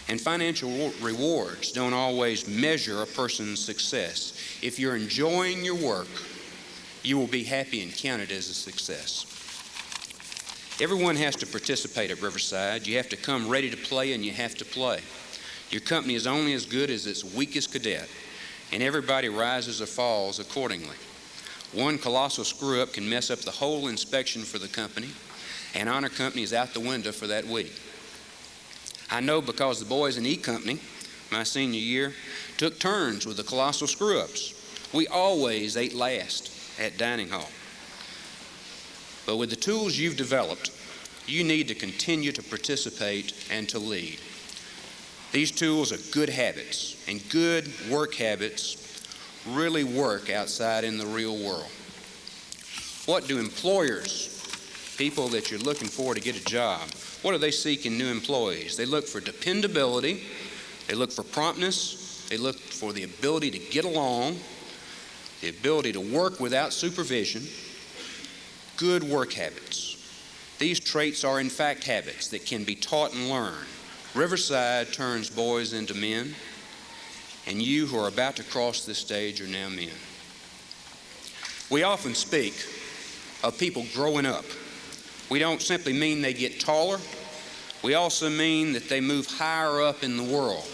And financial rewards don't always measure a person's success. If you're enjoying your work, you will be happy and count it as a success. Everyone has to participate at Riverside. You have to come ready to play, and you have to play. Your company is only as good as its weakest cadet, and everybody rises or falls accordingly. One colossal screw-up can mess up the whole inspection for the company, and Honor Company is out the window for that week. I know because the boys in E-Company, my senior year, took turns with the colossal screw-ups. We always ate last at dining hall. But with the tools you've developed, you need to continue to participate and to lead. These tools are good habits, and good work habits really work outside in the real world. What do employers, people that you're looking for to get a job, what do they seek in new employees? They look for dependability, they look for promptness, they look for the ability to get along, the ability to work without supervision, good work habits. These traits are in fact habits that can be taught and learned. Riverside turns boys into men, and you who are about to cross this stage are now men. We often speak of people growing up. We don't simply mean they get taller. We also mean that they move higher up in the world,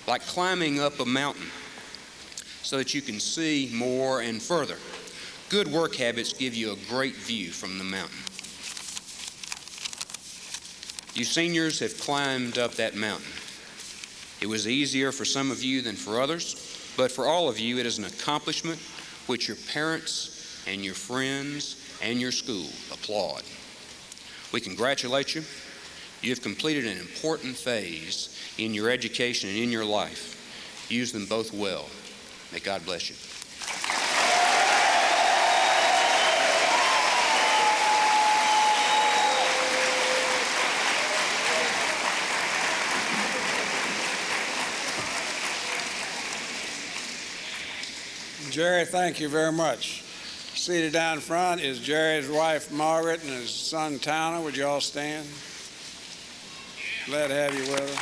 like climbing up a mountain so that you can see more and further. Good work habits give you a great view from the mountain. You seniors have climbed up that mountain. It was easier for some of you than for others, but for all of you, it is an accomplishment which your parents and your friends and your school applaud. We congratulate you. You have completed an important phase in your education and in your life. Use them both well. May God bless you. Jerry, thank you very much. Seated down front is Jerry's wife, Margaret, and his son, Towner. Would you all stand? Glad to have you with us.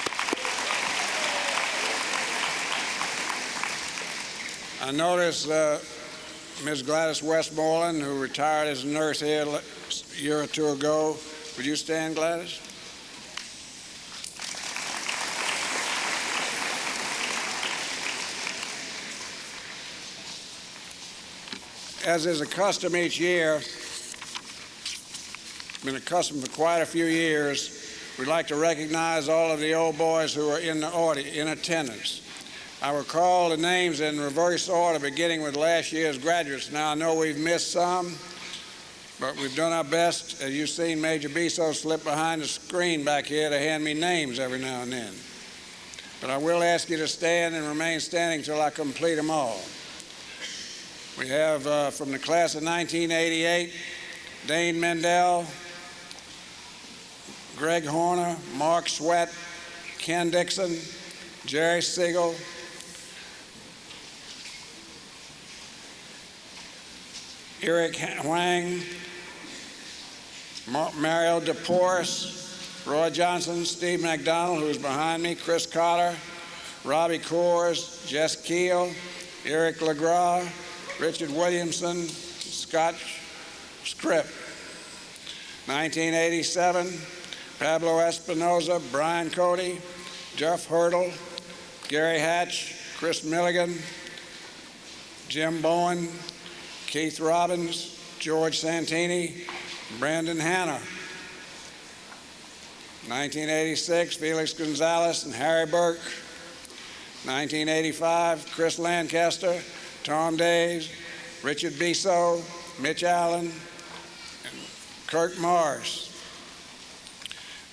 I notice Ms. Gladys Westmoreland, who retired as a nurse here a year or two ago. Would you stand, Gladys? As is a custom each year, been a custom for quite a few years, we'd like to recognize all of the old boys who are in attendance. I will call the names in reverse order, beginning with last year's graduates. Now, I know we've missed some, but we've done our best. As you've seen, Major Biso slip behind the screen back here to hand me names every now and then. But I will ask you to stand and remain standing until I complete them all. We have from the class of 1988, Dane Mendel, Greg Horner, Mark Sweat, Ken Dixon, Jerry Siegel, Eric Huang, Mario DePorres, Roy Johnson, Steve McDonald, who's behind me, Chris Cotter, Robbie Coors, Jess Keel, Eric LeGras, Richard Williamson, Scott Scripp. 1987, Pablo Espinoza, Brian Cody, Jeff Hurdle, Gary Hatch, Chris Milligan, Jim Bowen, Keith Robbins, George Santini, Brandon Hanna. 1986, Felix Gonzalez and Harry Burke. 1985, Chris Lancaster, Tom Days, Richard Biso, Mitch Allen, and Kirk Morris.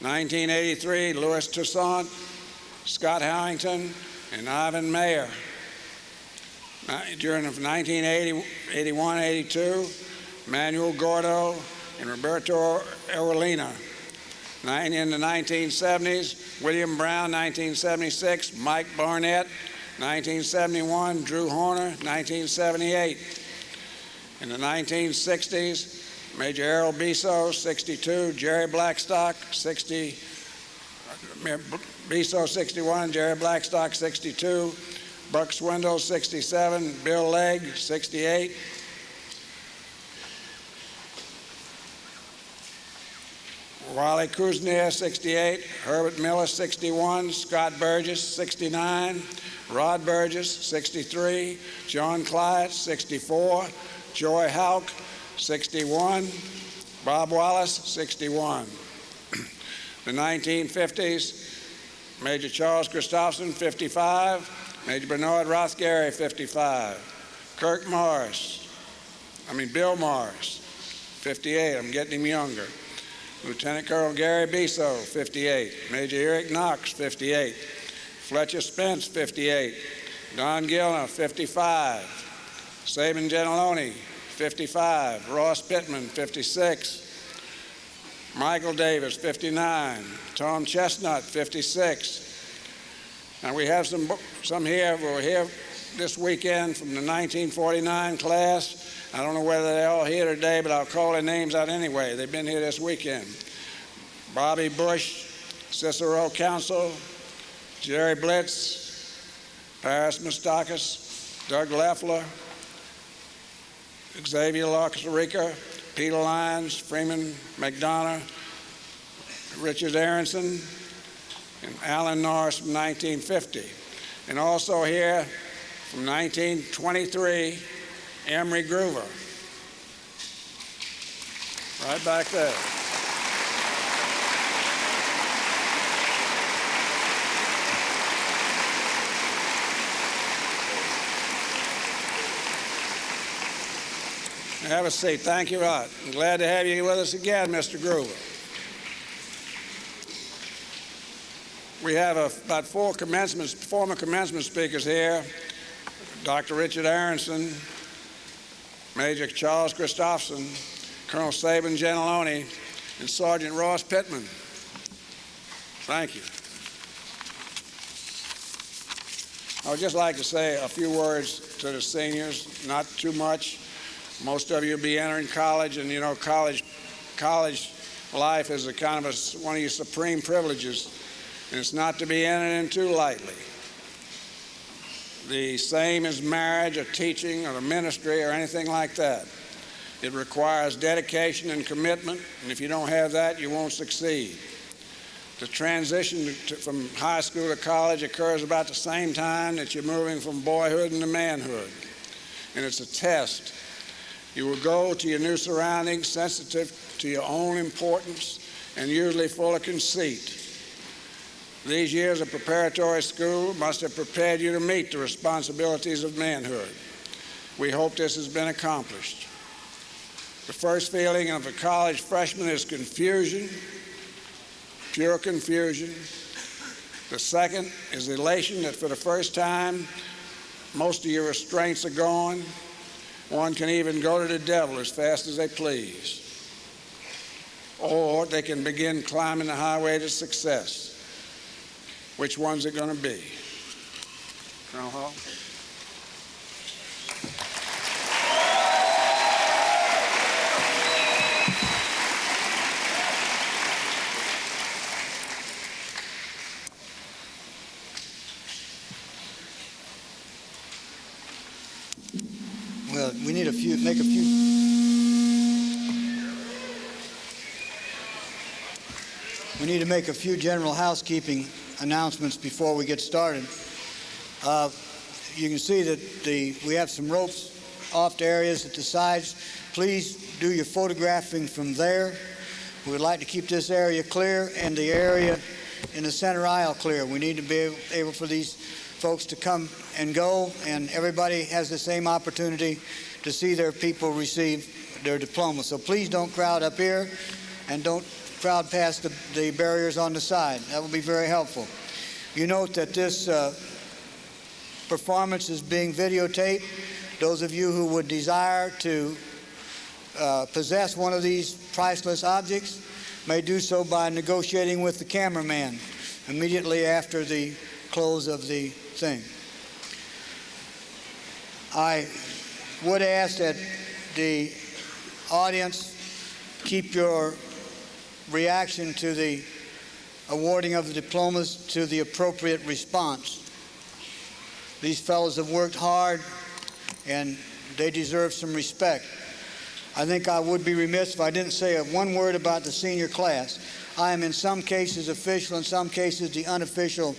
1983, Louis Toussaint, Scott Harrington, and Ivan Mayer. During 1981-82, Manuel Gordo and Roberto Aurelina. In the 1970s, William Brown, 1976, Mike Barnett, 1971, Drew Horner, 1978. In the 1960s, Major Errol Biso, 62, Jerry Blackstock, 60, Biso 61, Jerry Blackstock 62, Buck Swindle 67, Bill Legg 68. Wally Kuznier 68, Herbert Miller 61, Scott Burgess 69, Rod Burgess 63, John Clyde 64, Joy Hauk 61, Bob Wallace 61. The 1950s, Major Charles Christopherson 55, Major Bernard Rothgary 55, Bill Morris 58, I'm getting him younger. Lieutenant Colonel Gary Biso 58, Major Eric Knox 58, Fletcher Spence 58, Don Gilner 55, Sabin Gentiloni 55, Ross Pittman 56, Michael Davis 59, Tom Chestnut 56. Now we have some here who are here this weekend from the 1949 class. I don't know whether they're all here today, but I'll call their names out anyway. They've been here this weekend. Bobby Bush, Cicero Council, Jerry Blitz, Paris Mustakis, Doug Leffler, Xavier Locarica, Peter Lyons, Freeman McDonough, Richard Aronson, and Alan Norris from 1950. And also here from 1923, Emery Groover. Right back there. Have a seat. Thank you, Rod. I'm glad to have you with us again, Mr. Groover. We have about four former commencement speakers here. Dr. Richard Aronson, Major Charles Christopherson, Colonel Sabin Gentiloni, and Sergeant Ross Pittman. Thank you. I would just like to say a few words to the seniors, not too much. Most of you will be entering college, and you know college life is a kind of one of your supreme privileges, and it's not to be entered into lightly. The same as marriage or teaching or the ministry or anything like that. It requires dedication and commitment, and if you don't have that, you won't succeed. The transition from high school to college occurs about the same time that you're moving from boyhood into manhood, and it's a test. You will go to your new surroundings sensitive to your own importance and usually full of conceit. These years of preparatory school must have prepared you to meet the responsibilities of manhood. We hope this has been accomplished. The first feeling of a college freshman is confusion, pure confusion. The second is elation that for the first time, most of your restraints are gone. One can even go to the devil as fast as they please. Or they can begin climbing the highway to success. Which one's it going to be? Colonel Hall? Well, we need to make a few general housekeeping announcements before we get started. You can see that we have some ropes off to areas at the sides. Please do your photographing from there. We would like to keep this area clear and the area in the center aisle clear. We need to be able for these folks to come and go, and everybody has the same opportunity to see their people receive their diploma. So please don't crowd up here and don't crowd past the barriers on the side. That will be very helpful. You note that this performance is being videotaped. Those of you who would desire to possess one of these priceless objects may do so by negotiating with the cameraman immediately after the close of the thing. I would ask that the audience keep your reaction to the awarding of the diplomas to the appropriate response. These fellows have worked hard and they deserve some respect. I think I would be remiss if I didn't say one word about the senior class. I am in some cases official, in some cases the unofficial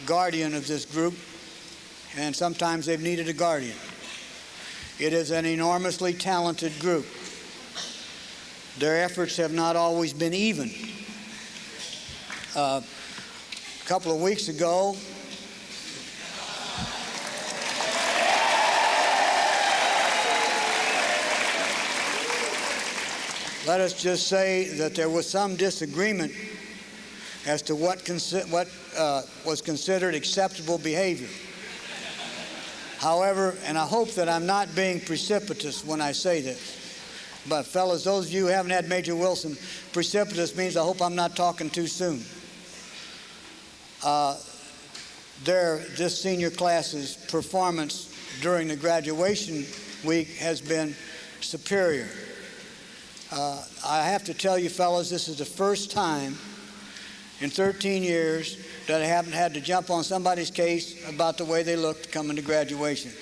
guardian of this group, and sometimes they've needed a guardian. It is an enormously talented group. Their efforts have not always been even. A couple of weeks ago, let us just say that there was some disagreement as to what was considered acceptable behavior. However, and I hope that I'm not being precipitous when I say this, but fellas, those of you who haven't had Major Wilson, precipitous means I hope I'm not talking too soon. This senior class's performance during the graduation week has been superior. I have to tell you fellas, this is the first time in 13 years that I haven't had to jump on somebody's case about the way they looked coming to graduation.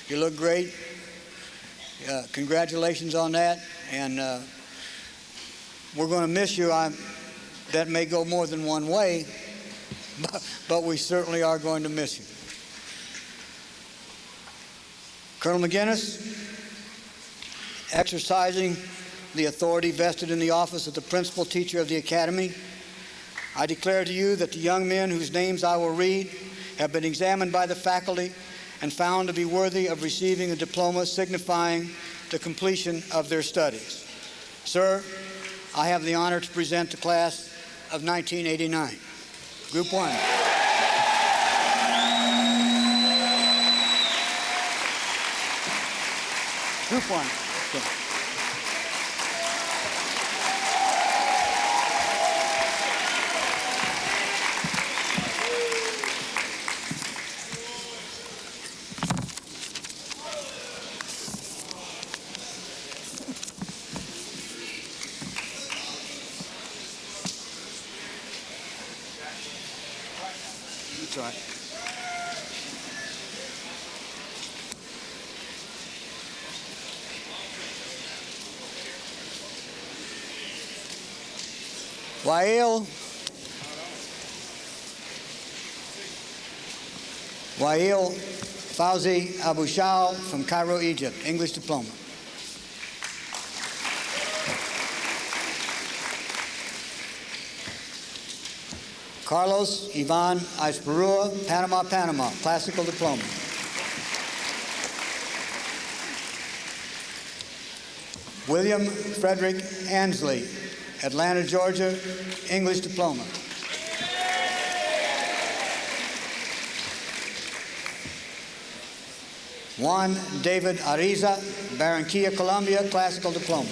You look great. Congratulations on that. And we're going to miss you. That may go more than one way, but we certainly are going to miss you. Colonel McGinnis, exercising the authority vested in the office of the principal teacher of the academy, I declare to you that the young men whose names I will read have been examined by the faculty and found to be worthy of receiving a diploma signifying the completion of their studies. Sir, I have the honor to present the class of 1989. Group 1. Group 1. Okay. That's right. Wael Fauzi Abu Shal from Cairo, Egypt, English diploma. Carlos Ivan Aisperua, Panama, Panama, classical diploma. William Frederick Ansley, Atlanta, Georgia, English diploma. Juan David Ariza, Barranquilla, Colombia, classical diploma.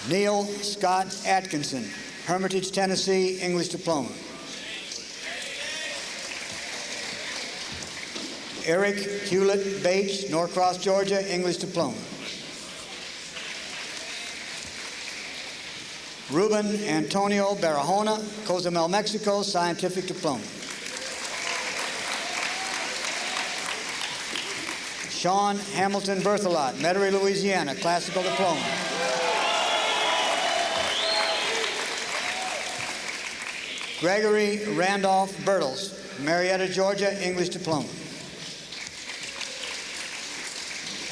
Neil Scott Atkinson, Hermitage, Tennessee, English diploma. Eric Hewlett Bates, Norcross, Georgia, English diploma. Ruben Antonio Barahona, Cozumel, Mexico, scientific diploma. Sean Hamilton Berthelot, Metairie, Louisiana, classical diploma. Gregory Randolph Bertels, Marietta, Georgia, English diploma.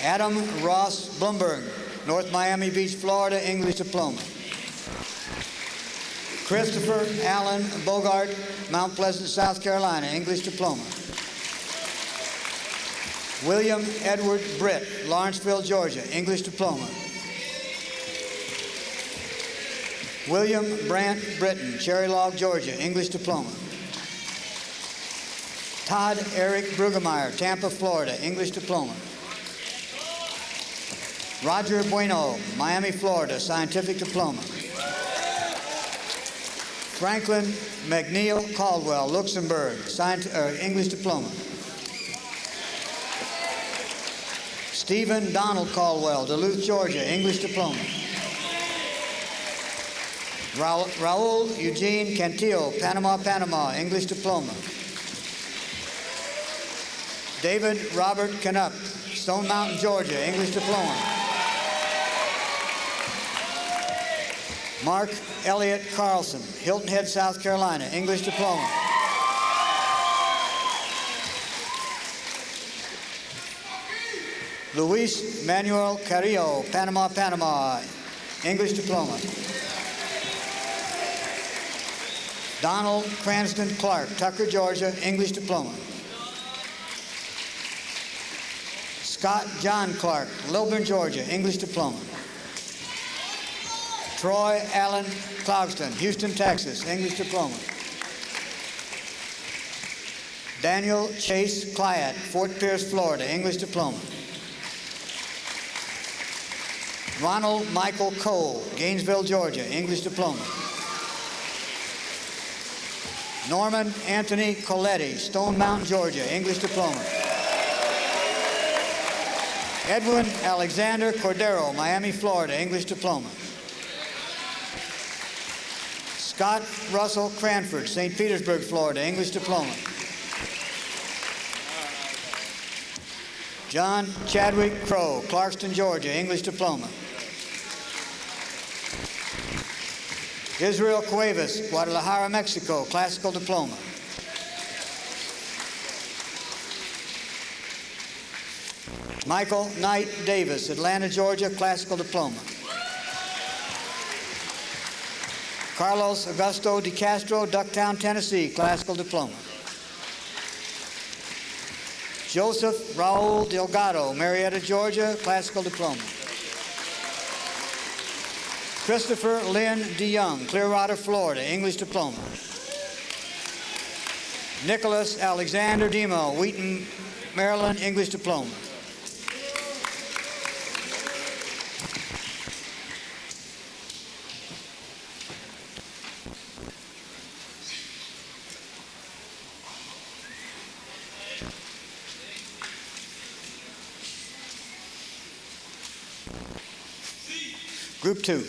Adam Ross Blumberg, North Miami Beach, Florida, English diploma. Christopher Allen Bogart, Mount Pleasant, South Carolina, English diploma. William Edward Britt, Lawrenceville, Georgia, English diploma. William Brant Britton, Cherry Log, Georgia, English diploma. Todd Eric Brueggemeyer, Tampa, Florida, English diploma. Roger Bueno, Miami, Florida, scientific diploma. Franklin McNeil Caldwell, Luxembourg, English diploma. Stephen Donald Caldwell, Duluth, Georgia, English diploma. Raul Eugene Cantillo, Panama, Panama, English diploma. David Robert Canup, Stone Mountain, Georgia, English diploma. Mark Elliott Carlson, Hilton Head, South Carolina, English diploma. Luis Manuel Carrillo, Panama, Panama, English diploma. Donald Cranston Clark, Tucker, Georgia, English diploma. Scott John Clark, Lilburn, Georgia, English diploma. Troy Allen Cloudston, Houston, Texas, English diploma. Daniel Chase Clyat, Fort Pierce, Florida, English diploma. Ronald Michael Cole, Gainesville, Georgia, English diploma. Norman Anthony Coletti, Stone Mountain, Georgia, English diploma. Edwin Alexander Cordero, Miami, Florida, English diploma. Scott Russell Cranford, St. Petersburg, Florida, English diploma. John Chadwick Crow, Clarkston, Georgia, English diploma. Israel Cuevas, Guadalajara, Mexico, classical diploma. Michael Knight Davis, Atlanta, Georgia, classical diploma. Carlos Augusto De Castro, Ducktown, Tennessee, classical diploma. Joseph Raul Delgado, Marietta, Georgia, classical diploma. Christopher Lynn DeYoung, Clearwater, Florida, English diploma. Nicholas Alexander Demo, Wheaton, Maryland, English diploma. Group 2.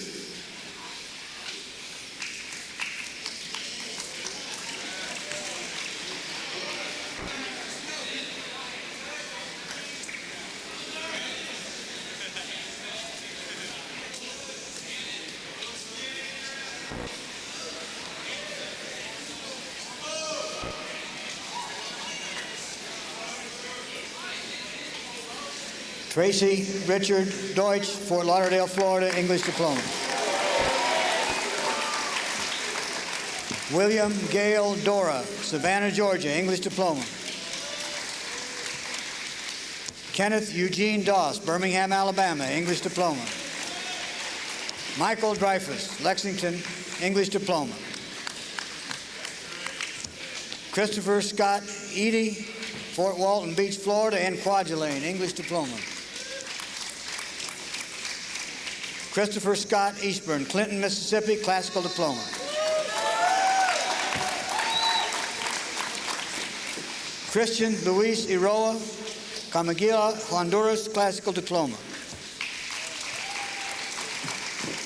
Tracy Richard Deutsch, Fort Lauderdale, Florida, English diploma. William Gale Dora, Savannah, Georgia, English diploma. Kenneth Eugene Doss, Birmingham, Alabama, English diploma. Michael Dreyfus, Lexington, English diploma. Christopher Scott Eady, Fort Walton Beach, Florida, and Kwajalein, English diploma. Christopher Scott Eastburn, Clinton, Mississippi, classical diploma. Christian Luis Iroa, Camiguila, Honduras, classical diploma.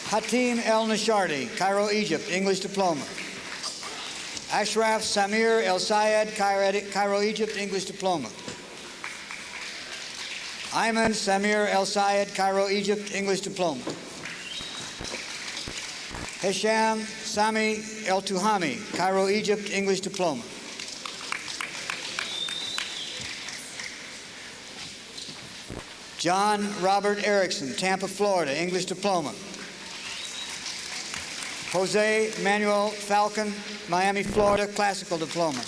Hatim El Nashardi, Cairo, Egypt, English diploma. Ashraf Samir El Sayed, Cairo, Egypt, English diploma. Ayman Samir El Sayed, Cairo, Egypt, English diploma. Hisham Sami El Tuhami, Cairo, Egypt, English diploma. John Robert Erickson, Tampa, Florida, English diploma. Jose Manuel Falcon, Miami, Florida, classical diploma.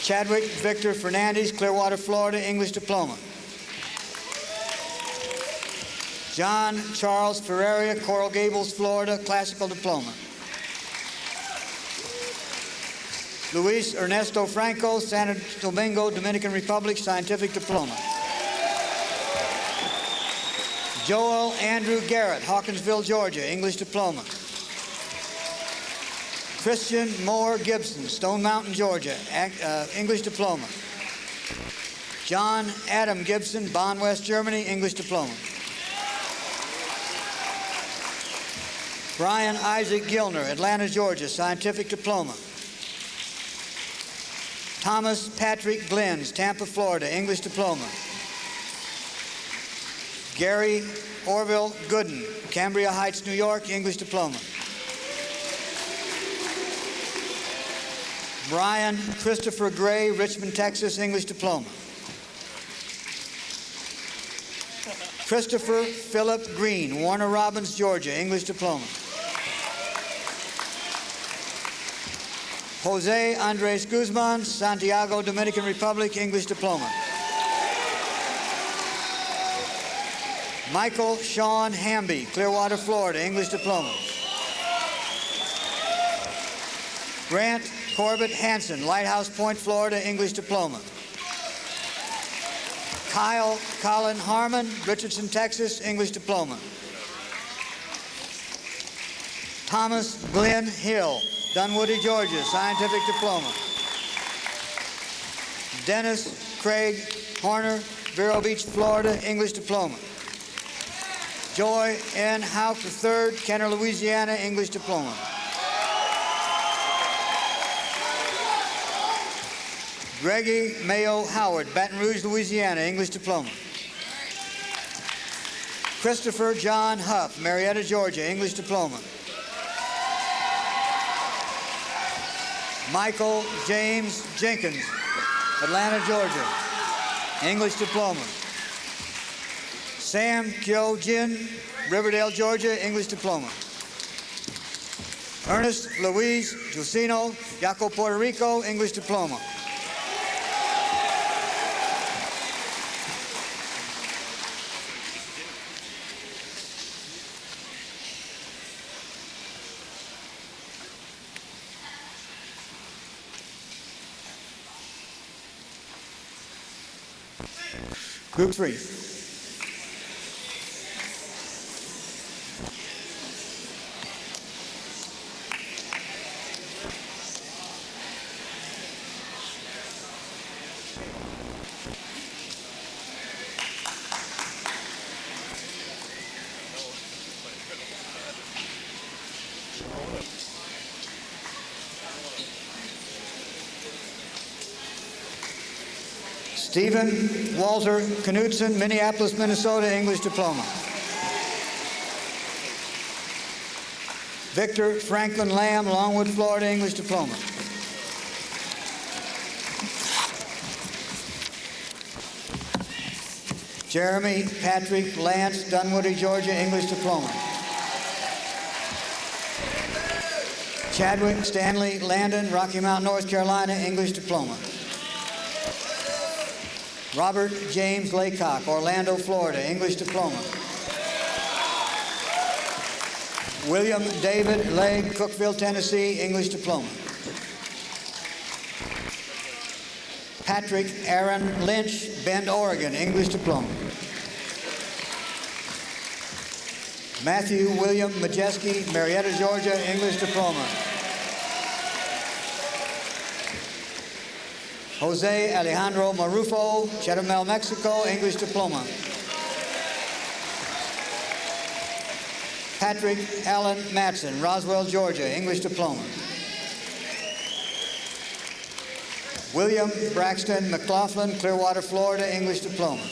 Chadwick Victor Fernandez, Clearwater, Florida, English diploma. John Charles Ferreira, Coral Gables, Florida, classical diploma. Luis Ernesto Franco, Santo Domingo, Dominican Republic, scientific diploma. Joel Andrew Garrett, Hawkinsville, Georgia, English diploma. Christian Moore Gibson, Stone Mountain, Georgia, English diploma. John Adam Gibson, Bonn, West Germany, English diploma. Brian Isaac Gilner, Atlanta, Georgia, scientific diploma. Thomas Patrick Glens, Tampa, Florida, English diploma. Gary Orville Gooden, Cambria Heights, New York, English diploma. Brian Christopher Gray, Richmond, Texas, English diploma. Christopher Philip Green, Warner Robins, Georgia, English diploma. Jose Andres Guzman, Santiago, Dominican Republic, English diploma. Michael Sean Hamby, Clearwater, Florida, English diploma. Grant Corbett Hanson, Lighthouse Point, Florida, English diploma. Kyle Colin Harmon, Richardson, Texas, English diploma. Thomas Glenn Hill, Dunwoody, Georgia, scientific diploma. Dennis Craig Horner, Vero Beach, Florida, English diploma. Joy N. Houck III, Kenner, Louisiana, English diploma. Greggy Mayo Howard, Baton Rouge, Louisiana, English diploma. Christopher John Huff, Marietta, Georgia, English diploma. Michael James Jenkins, Atlanta, Georgia, English diploma. Sam Kyo Jin, Riverdale, Georgia, English diploma. Ernest Luis Jusino, Yaco, Puerto Rico, English diploma. Group 3. Stephen Walter Knudsen, Minneapolis, Minnesota, English diploma. Victor Franklin Lamb, Longwood, Florida, English diploma. Jeremy Patrick Lance, Dunwoody, Georgia, English diploma. Chadwick Stanley Landon, Rocky Mount, North Carolina, English diploma. Robert James Laycock, Orlando, Florida, English diploma. William David Legg, Cookeville, Tennessee, English diploma. Patrick Aaron Lynch, Bend, Oregon, English diploma. Matthew William Majeski, Marietta, Georgia, English diploma. Jose Alejandro Marufo, Chetumal, Mexico, English diploma. Patrick Allen Matson, Roswell, Georgia, English diploma. William Braxton McLaughlin, Clearwater, Florida, English diploma.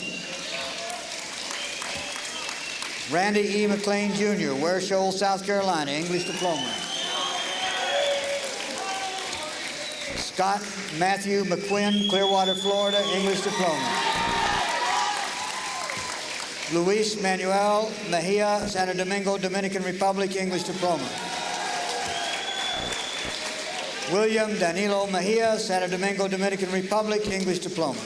Randy E. McLean, Jr., Ware Shoals, South Carolina, English diploma. Scott Matthew McQuinn, Clearwater, Florida, English diploma. Luis Manuel Mejia, Santo Domingo, Dominican Republic, English diploma. William Danilo Mejia, Santo Domingo, Dominican Republic, English diploma.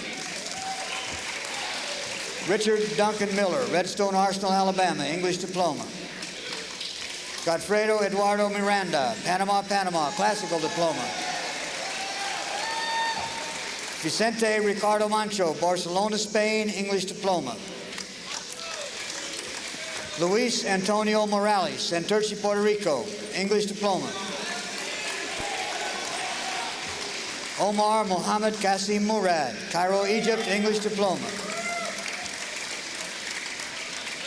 Richard Duncan Miller, Redstone Arsenal, Alabama, English diploma. Godfredo Eduardo Miranda, Panama, classical diploma. Vicente Ricardo Mancho, Barcelona, Spain, English diploma. Luis Antonio Morales, Santurce, Puerto Rico, English diploma. Omar Mohammed Qasim Murad, Cairo, Egypt, English diploma.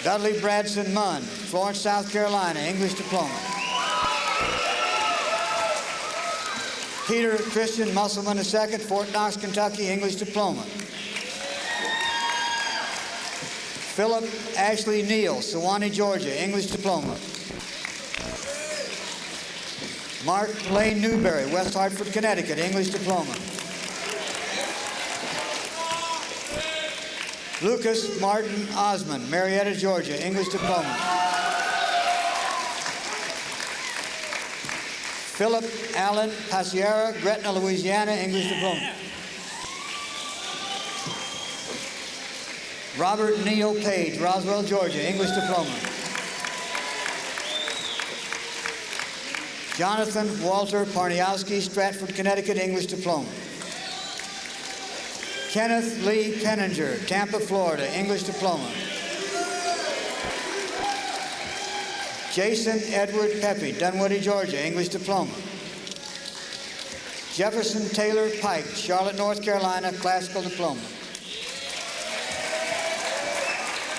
Dudley Bradson Munn, Florence, South Carolina, English diploma. Peter Christian Musselman II, Fort Knox, Kentucky, English diploma. Philip Ashley Neal, Sewanee, Georgia, English diploma. Mark Lane Newberry, West Hartford, Connecticut, English diploma. Lucas Martin Osmond, Marietta, Georgia, English diploma. Philip Allen Pasiera, Gretna, Louisiana, English diploma. Robert Neal Page, Roswell, Georgia, English diploma. Jonathan Walter Parniowski, Stratford, Connecticut, English diploma. Kenneth Lee Penninger, Tampa, Florida, English diploma. Jason Edward Pepe, Dunwoody, Georgia, English diploma. Jefferson Taylor Pike, Charlotte, North Carolina, classical diploma.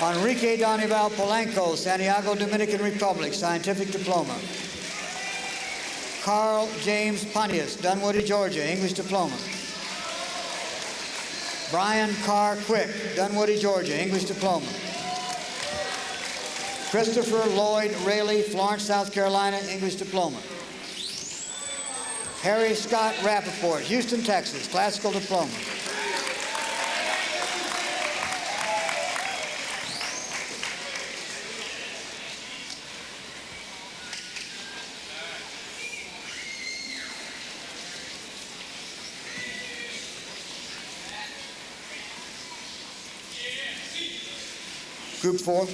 Enrique Donival Polanco, Santiago, Dominican Republic, scientific diploma. Carl James Pontius, Dunwoody, Georgia, English diploma. Brian Carr Quick, Dunwoody, Georgia, English diploma. Christopher Lloyd Rayleigh, Florence, South Carolina, English diploma. Harry Scott Rappaport, Houston, Texas, classical diploma. Group 4.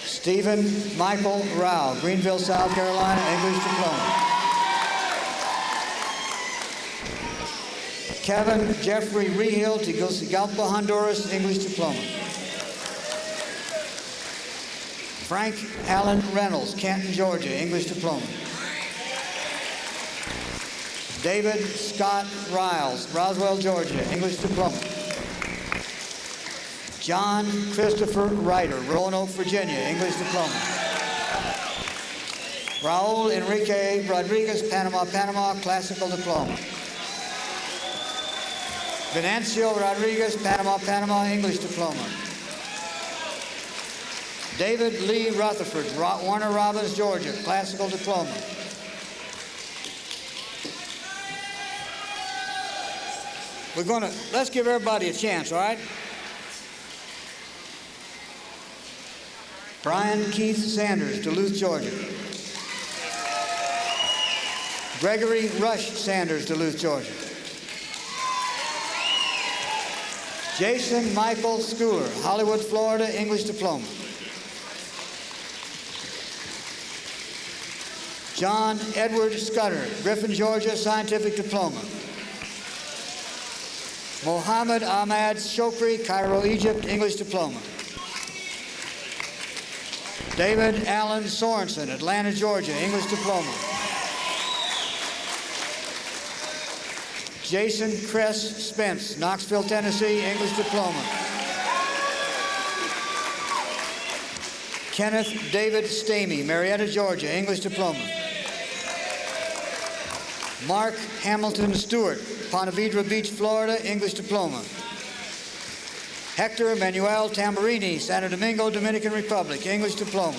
Stephen Michael Rao, Greenville, South Carolina, English diploma. Kevin Jeffrey Rehill, Tegucigalpa, Honduras, English diploma. Frank Allen Reynolds, Canton, Georgia, English diploma. David Scott Riles, Roswell, Georgia, English diploma. John Christopher Ryder, Roanoke, Virginia, English diploma. Raul Enrique Rodriguez, Panama, classical diploma. Venancio Rodriguez, Panama, English diploma. David Lee Rutherford, Warner Robins, Georgia, classical diploma. Let's give everybody a chance, all right? Brian Keith Sanders, Duluth, Georgia. Gregory Rush Sanders, Duluth, Georgia. Jason Michael Schooler, Hollywood, Florida, English diploma. John Edward Scudder, Griffin, Georgia, scientific diploma. Mohammed Ahmad Shokri, Cairo, Egypt, English diploma. David Allen Sorensen, Atlanta, Georgia, English diploma. Jason Kress Spence, Knoxville, Tennessee, English diploma. Kenneth David Stamey, Marietta, Georgia, English diploma. Mark Hamilton Stewart, Ponte Vedra Beach, Florida, English diploma. Hector Manuel Tamburini, Santo Domingo, Dominican Republic, English diploma.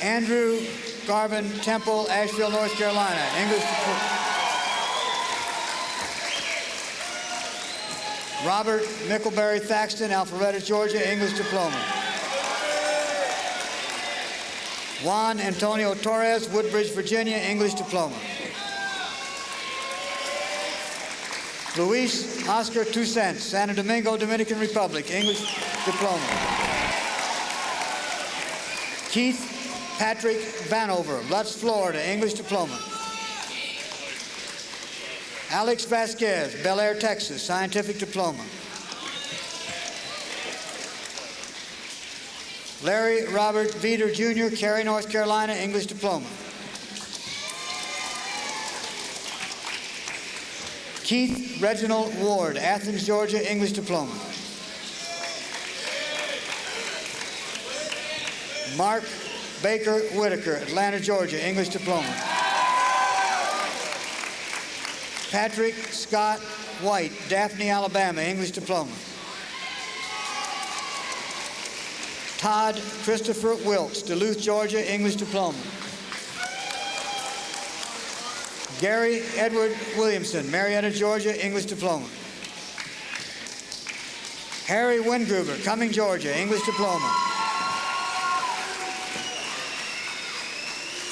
Andrew Garvin Temple, Asheville, North Carolina, English diploma. Robert Mickleberry Thaxton, Alpharetta, Georgia, English diploma. Juan Antonio Torres, Woodbridge, Virginia, English diploma. Luis Oscar Toussaint, Santo Domingo, Dominican Republic, English diploma. Keith Patrick Vanover, Lutz, Florida, English diploma. Alex Vasquez, Bel Air, Texas, scientific diploma. Larry Robert Veeder Jr., Cary, North Carolina, English diploma. Keith Reginald Ward, Athens, Georgia, English diploma. Mark Baker Whitaker, Atlanta, Georgia, English diploma. Patrick Scott White, Daphne, Alabama, English diploma. Todd Christopher Wilkes, Duluth, Georgia, English diploma. Gary Edward Williamson, Marietta, Georgia, English diploma. Harry Wingruber, Cumming, Georgia, English diploma.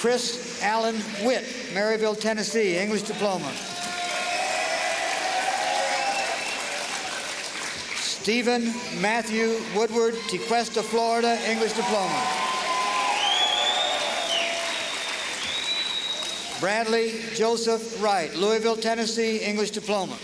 Chris Allen Witt, Maryville, Tennessee, English diploma. Stephen Matthew Woodward, Tequesta, Florida, English diploma. Bradley Joseph Wright, Louisville, Tennessee, English diploma.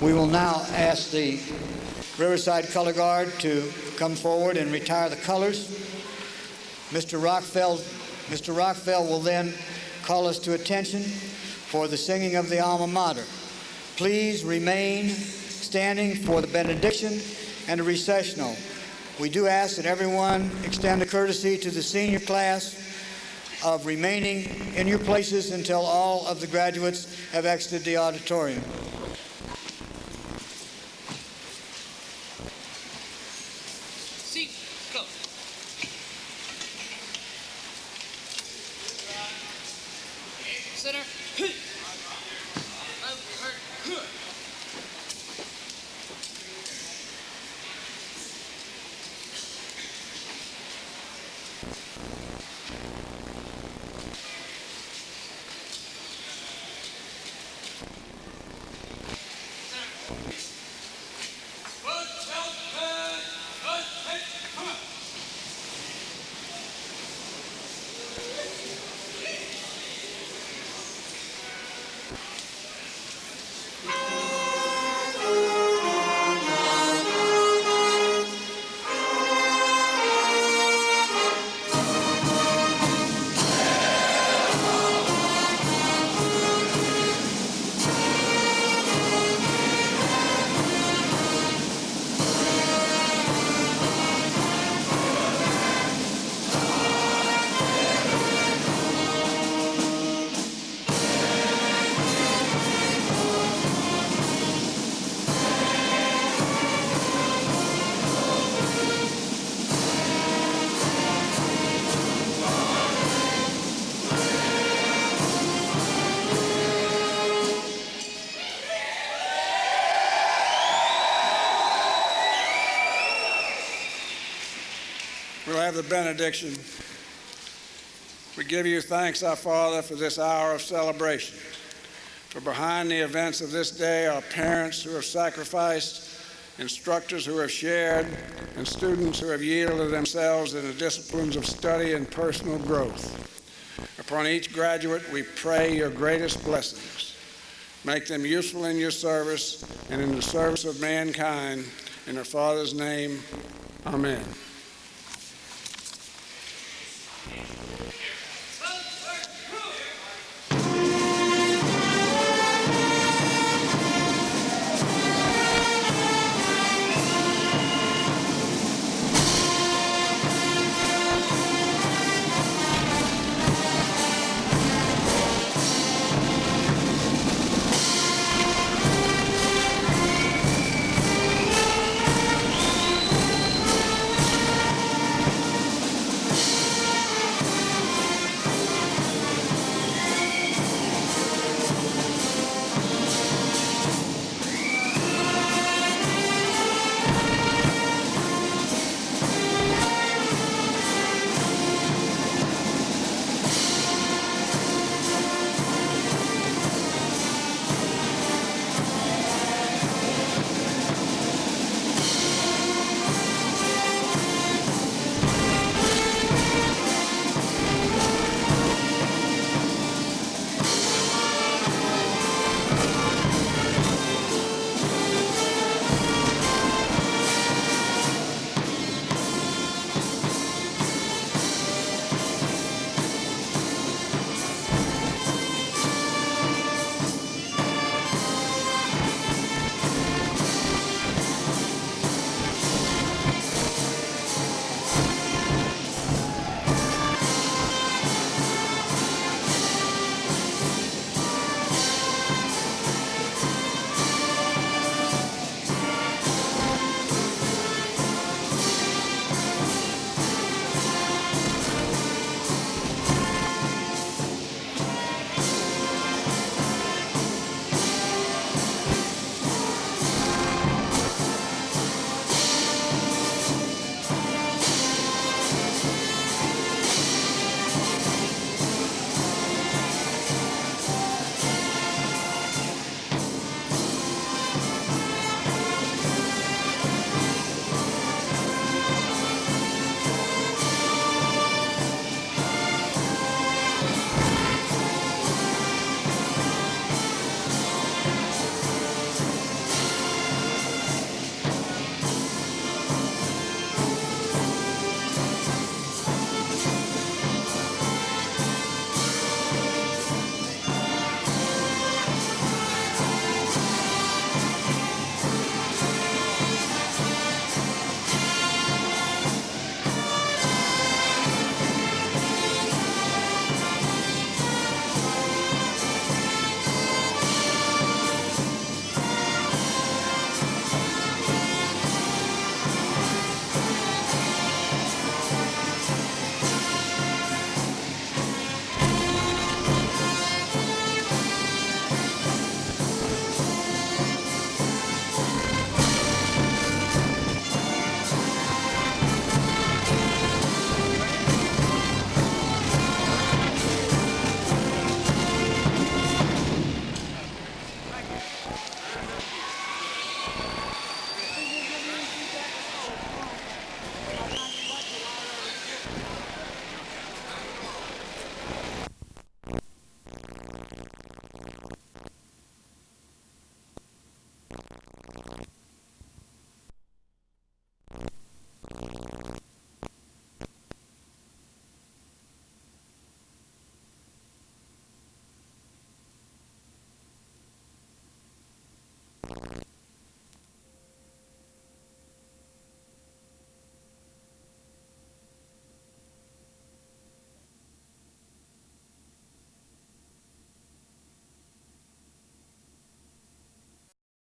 We will now ask the Riverside Color Guard to come forward and retire the colors. Mr. Rockfeld will then call us to attention for the singing of the alma mater. Please remain standing for the benediction and the recessional. We do ask that everyone extend a courtesy to the senior class of remaining in your places until all of the graduates have exited the auditorium. We'll have the benediction. We give you thanks, our Father, for this hour of celebration. For behind the events of this day are parents who have sacrificed, instructors who have shared, and students who have yielded themselves in the disciplines of study and personal growth. Upon each graduate, we pray your greatest blessings. Make them useful in your service and in the service of mankind. In our Father's name, amen. you